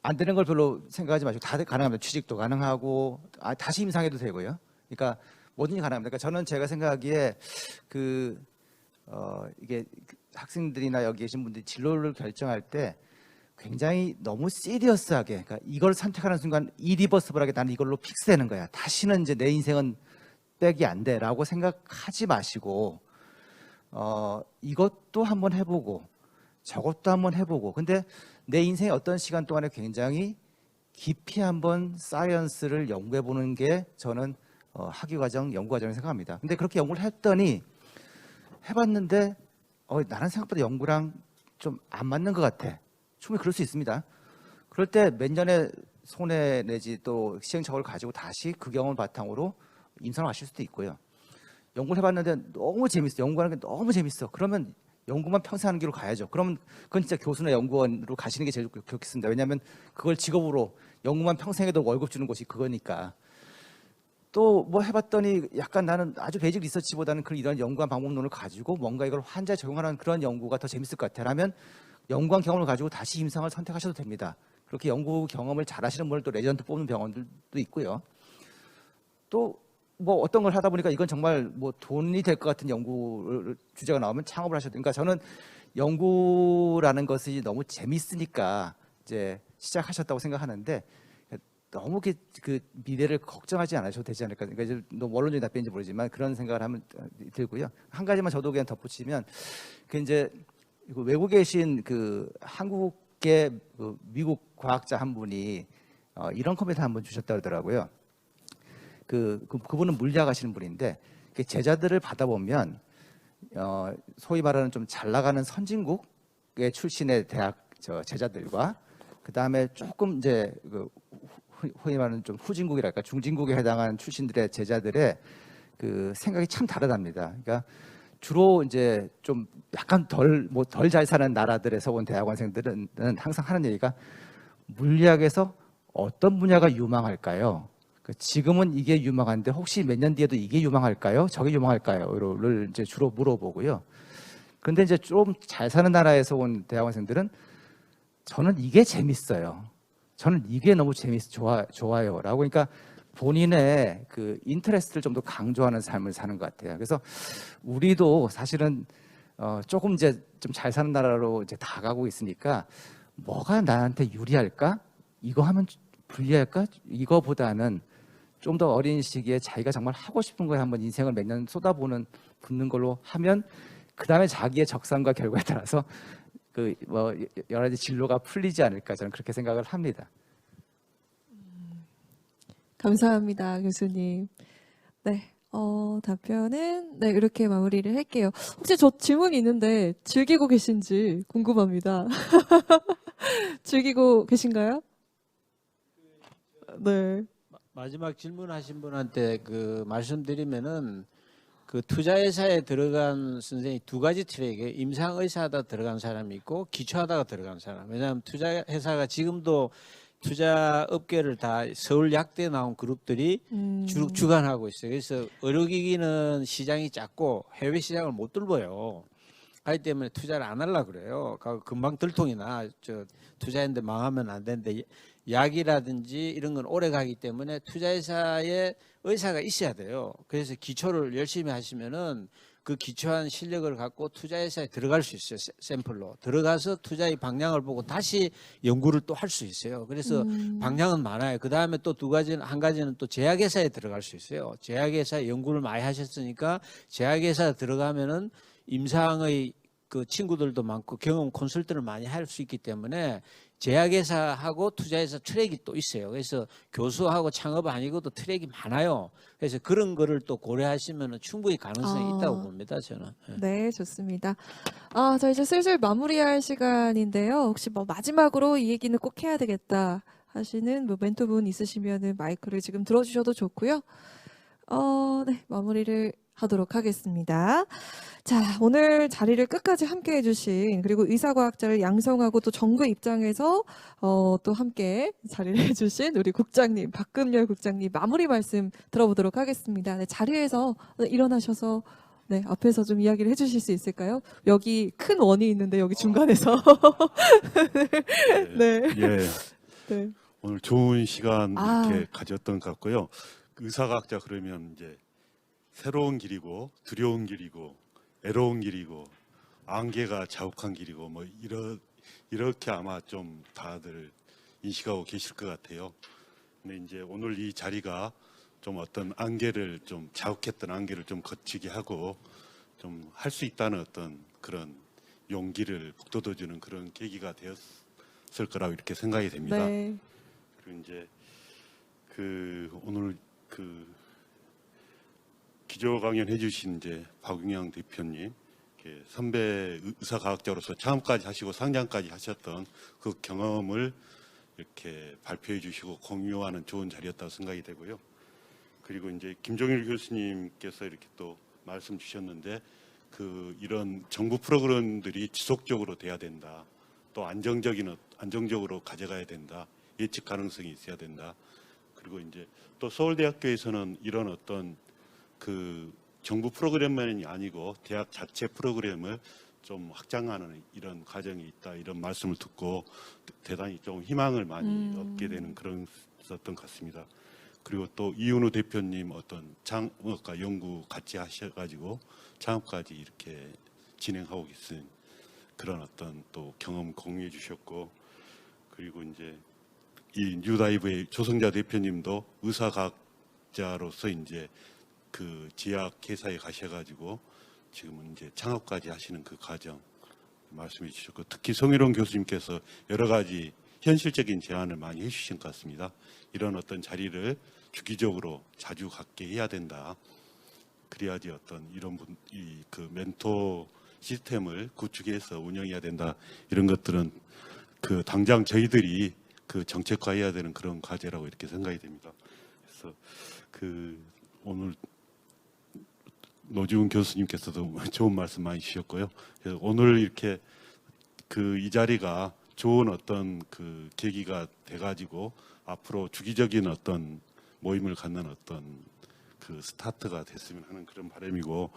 M: 안 되는 걸 별로 생각하지 마시고 다 가능합니다. 취직도 가능하고 다시 임상해도 되고요. 그러니까 뭐든지 가능합니다. 그러니까 저는 제가 생각하기에 이게 학생들이나 여기 계신 분들이 진로를 결정할 때 굉장히 너무 시리어스하게, 그러니까 이걸 선택하는 순간 이리버스블하게 나는 이걸로 픽스되는 거야. 다시는 이제 내 인생은 백이 안 돼라고 생각하지 마시고 이것도 한번 해보고 저것도 한번 해보고, 근데 내 인생의 어떤 시간 동안에 굉장히 깊이 한번 사이언스를 연구해 보는 게 저는 학위과정, 연구과정을 생각합니다. 근데 그렇게 연구를 했더니 해봤는데 나는 생각보다 연구랑 좀 안 맞는 것 같아. 충분히 그럴 수 있습니다. 그럴 때 몇 년의 손해 내지 또 시행착오를 가지고 다시 그 경험을 바탕으로 임상을 하실 수도 있고요. 연구를 해봤는데 너무 재밌어. 연구하는 게 너무 재밌어. 그러면 연구만 평생 하는 길로 가야죠. 그러면 그건 진짜 교수나 연구원으로 가시는 게 제일 좋겠습니다. 왜냐하면 그걸 직업으로 연구만 평생 해도 월급 주는 곳이 그거니까. 또 뭐 해봤더니 약간 나는 아주 베이직 리서치보다는 이런 연구한 방법론을 가지고 뭔가 이걸 환자에 적용하는 그런 연구가 더 재밌을 것 같아라면 연구한 경험을 가지고 다시 임상을 선택하셔도 됩니다. 그렇게 연구 경험을 잘 하시는 분을 또 레지던트 뽑는 병원들도 있고요. 또 뭐 어떤 걸 하다 보니까 이건 정말 뭐 돈이 될 것 같은 연구 주제가 나오면 창업을 하셔도. 그러니까 저는 연구라는 것이 너무 재밌으니까 이제 시작하셨다고 생각하는데 너무 그 미래를 걱정하지 않으셔도 되지 않을까. 그러니까 이제 너무 원론적인 답변인지 모르지만 그런 생각을 하면 들고요. 한 가지만 저도 그냥 덧붙이면 이제 외국에 계신 한국계 미국 과학자 한 분이 이런 코멘트 한번 주셨다 그러더라고요. 그분은 물리학 하시는 분인데 제자들을 받아보면 소위 말하는 좀 잘 나가는 선진국의 출신의 대학 제자들과 그 다음에 조금 이제 흔히 말하는 좀 후진국이랄까 중진국에 해당하는 출신들의 제자들의 생각이 참 다르답니다. 그러니까 주로 이제 좀 약간 덜 잘 사는 나라들에서 온 대학원생들은 항상 하는 얘기가 물리학에서 어떤 분야가 유망할까요? 지금은 이게 유망한데 혹시 몇 년 뒤에도 이게 유망할까요? 저게 유망할까요?를 이제 주로 물어보고요. 그런데 이제 좀 잘 사는 나라에서 온 대학원생들은 저는 이게 재밌어요. 저는 이게 너무 좋아요라고. 그러니까 본인의 인터레스트를 좀 더 강조하는 삶을 사는 것 같아요. 그래서 우리도 사실은 조금 이제 좀 잘 사는 나라로 이제 다가고 있으니까 뭐가 나한테 유리할까? 이거 하면 불리할까? 이거보다는 좀 더 어린 시기에 자기가 정말 하고 싶은 거에 한번 인생을 몇 년 쏟는 걸로 하면 그 다음에 자기의 적성과 결과에 따라서 여러 가지 진로가 풀리지 않을까 저는 그렇게 생각을 합니다.
A: 감사합니다, 교수님. 네, 답변은 네 이렇게 마무리를 할게요. 혹시 저 질문이 있는데 즐기고 계신지 궁금합니다. 즐기고 계신가요? 네.
D: 마지막 질문하신 분한테 그 말씀드리면은 그 투자회사에 들어간 선생님 두 가지 트랙에 임상의사하다 들어간 사람이 있고 기초하다가 들어간 사람. 왜냐하면 투자회사가 지금도 투자 업계를 다 서울약대 나온 그룹들이 주관하고 있어요. 그래서 의료기기는 시장이 작고 해외 시장을 못 뚫어요. 그렇기 때문에 투자를 안 하려고 그래요. 금방 들통이나 저 투자했는데 망하면 안 되는데 약이라든지 이런 건 오래 가기 때문에 투자회사에 의사가 있어야 돼요. 그래서 기초를 열심히 하시면은 그 기초한 실력을 갖고 투자회사에 들어갈 수 있어요. 샘플로 들어가서 투자의 방향을 보고 다시 연구를 또 할 수 있어요. 그래서 방향은 많아요. 그 다음에 또 한 가지는 또 제약회사에 들어갈 수 있어요. 제약회사에 연구를 많이 하셨으니까 제약회사 들어가면은 임상의 그 친구들도 많고 경험 콘설트를 많이 할 수 있기 때문에 제약회사하고 투자회사 트랙이 또 있어요. 그래서 교수하고 창업 아니고도 트랙이 많아요. 그래서 그런 거를 또 고려하시면 충분히 가능성이 있다고 봅니다. 저는.
A: 네, 좋습니다. 자 이제 슬슬 마무리할 시간인데요. 혹시 뭐 마지막으로 이 얘기는 꼭 해야 되겠다 하시는 뭐 멘토분 있으시면은 마이크를 지금 들어주셔도 좋고요. 네, 마무리를 하도록 하겠습니다. 자, 오늘 자리를 끝까지 함께 해주신 그리고 의사과학자를 양성하고 또 정부 입장에서 또 함께 자리를 해주신 우리 국장님 박금열 국장님 마무리 말씀 들어보도록 하겠습니다. 네, 자리에서 일어나셔서 네, 앞에서 좀 이야기를 해주실 수 있을까요? 여기 큰 원이 있는데 여기 중간에서 네.
N: 예.
A: 네.
N: 오늘 좋은 시간 이렇게 가졌던 것 같고요. 의사과학자 그러면 이제 새로운 길이고 두려운 길이고 애로운 길이고 안개가 자욱한 길이고 뭐 이렇게 아마 좀 다들 인식하고 계실 것 같아요. 근데 이제 오늘 이 자리가 좀 어떤 안개를 좀 자욱했던 안개를 좀 거치게 하고 좀 할 수 있다는 어떤 그런 용기를 북돋워주는 그런 계기가 되었을 거라고 이렇게 생각이 됩니다.
A: 네.
N: 그리고 이제 오늘 기조 강연 해주신 이제 박용영 대표님, 선배 의사과학자로서 창업까지 하시고 상장까지 하셨던 그 경험을 이렇게 발표해 주시고 공유하는 좋은 자리였다고 생각이 되고요. 그리고 이제 김종일 교수님께서 이렇게 또 말씀 주셨는데 이런 정부 프로그램들이 지속적으로 돼야 된다. 또 안정적으로 가져가야 된다. 예측 가능성이 있어야 된다. 그리고 이제 또 서울대학교에서는 이런 어떤 정부 프로그램만이 아니고 대학 자체 프로그램을 좀 확장하는 이런 과정이 있다. 이런 말씀을 듣고 대단히 좀 희망을 많이 얻게 되는 그런 있었던 것 같습니다. 그리고 또 이윤우 대표님 어떤 창업과 연구 같이 하셔가지고 창업까지 이렇게 진행하고 계신 그런 어떤 또 경험 공유해 주셨고, 그리고 이제 이 뉴다이브의 조성자 대표님도 의사과학자로서 이제 제약 회사에 가셔가지고 지금은 이제 창업까지 하시는 그 과정 말씀해 주셨고, 특히 성희롱 교수님께서 여러 가지 현실적인 제안을 많이 해주신 것 같습니다. 이런 어떤 자리를 주기적으로 자주 갖게 해야 된다. 그래야지 어떤 이런 멘토 시스템을 구축해서 운영해야 된다. 이런 것들은 당장 저희들이 정책화해야 되는 그런 과제라고 이렇게 생각이 됩니다. 그래서 오늘 노지훈 교수님께서도 좋은 말씀 많이 주셨고요. 그래서 오늘 이렇게 이 자리가 좋은 어떤 계기가 돼가지고 앞으로 주기적인 어떤 모임을 갖는 어떤 스타트가 됐으면 하는 그런 바람이고,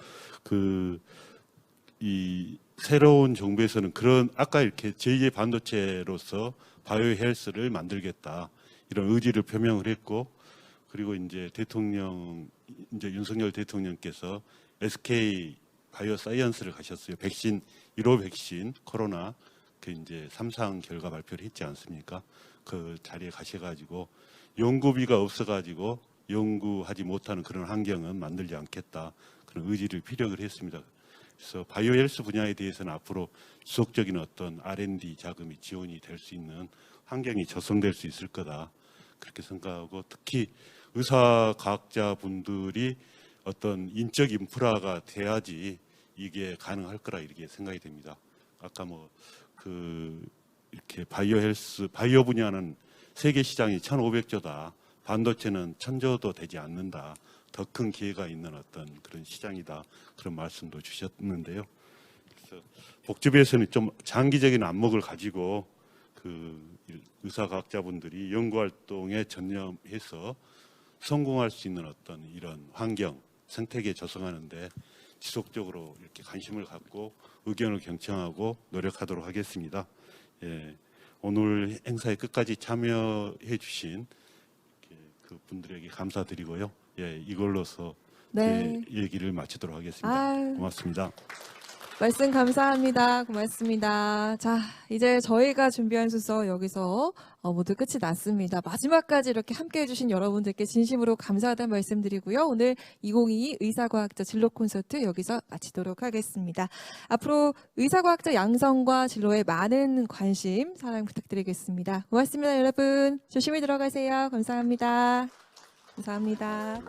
N: 이 새로운 정부에서는 아까 이렇게 제2의 반도체로서 바이오 헬스를 만들겠다 이런 의지를 표명을 했고, 그리고 이제 윤석열 대통령께서 SK 바이오 사이언스를 가셨어요. 1호 백신 코로나 이제 3상 결과 발표를 했지 않습니까? 그 자리에 가셔가지고 연구비가 없어가지고 연구하지 못하는 그런 환경은 만들지 않겠다, 그런 의지를 피력을 했습니다. 그래서 바이오 헬스 분야에 대해서는 앞으로 지속적인 어떤 R&D 자금이 지원이 될 수 있는 환경이 조성될 수 있을 거다, 그렇게 생각하고, 특히 의사과학자 분들이 어떤 인적 인프라가 돼야지 이게 가능할 거라 이렇게 생각이 됩니다. 아까 이렇게 바이오 분야는 세계 시장이 1,500조다. 반도체는 천조도 되지 않는다. 더 큰 기회가 있는 어떤 그런 시장이다. 그런 말씀도 주셨는데요. 그래서 복지부에서는 좀 장기적인 안목을 가지고 그 의사과학자분들이 연구활동에 전념해서 성공할 수 있는 어떤 이런 환경, 생태계 조성하는데 지속적으로 이렇게 관심을 갖고 의견을 경청하고 노력하도록 하겠습니다. 예, 오늘 행사에 끝까지 참여해 주신 그 분들에게 감사드리고요. 예, 이걸로서
A: 네.
N: 제 얘기를 마치도록 하겠습니다.
A: 아유.
N: 고맙습니다.
A: 말씀 감사합니다. 고맙습니다. 자, 이제 저희가 준비한 순서 여기서 모두 끝이 났습니다. 마지막까지 이렇게 함께 해주신 여러분들께 진심으로 감사하다는 말씀드리고요. 오늘 2022 의사과학자 진로 콘서트 여기서 마치도록 하겠습니다. 앞으로 의사과학자 양성과 진로에 많은 관심, 사랑 부탁드리겠습니다. 고맙습니다, 여러분. 조심히 들어가세요. 감사합니다. 감사합니다.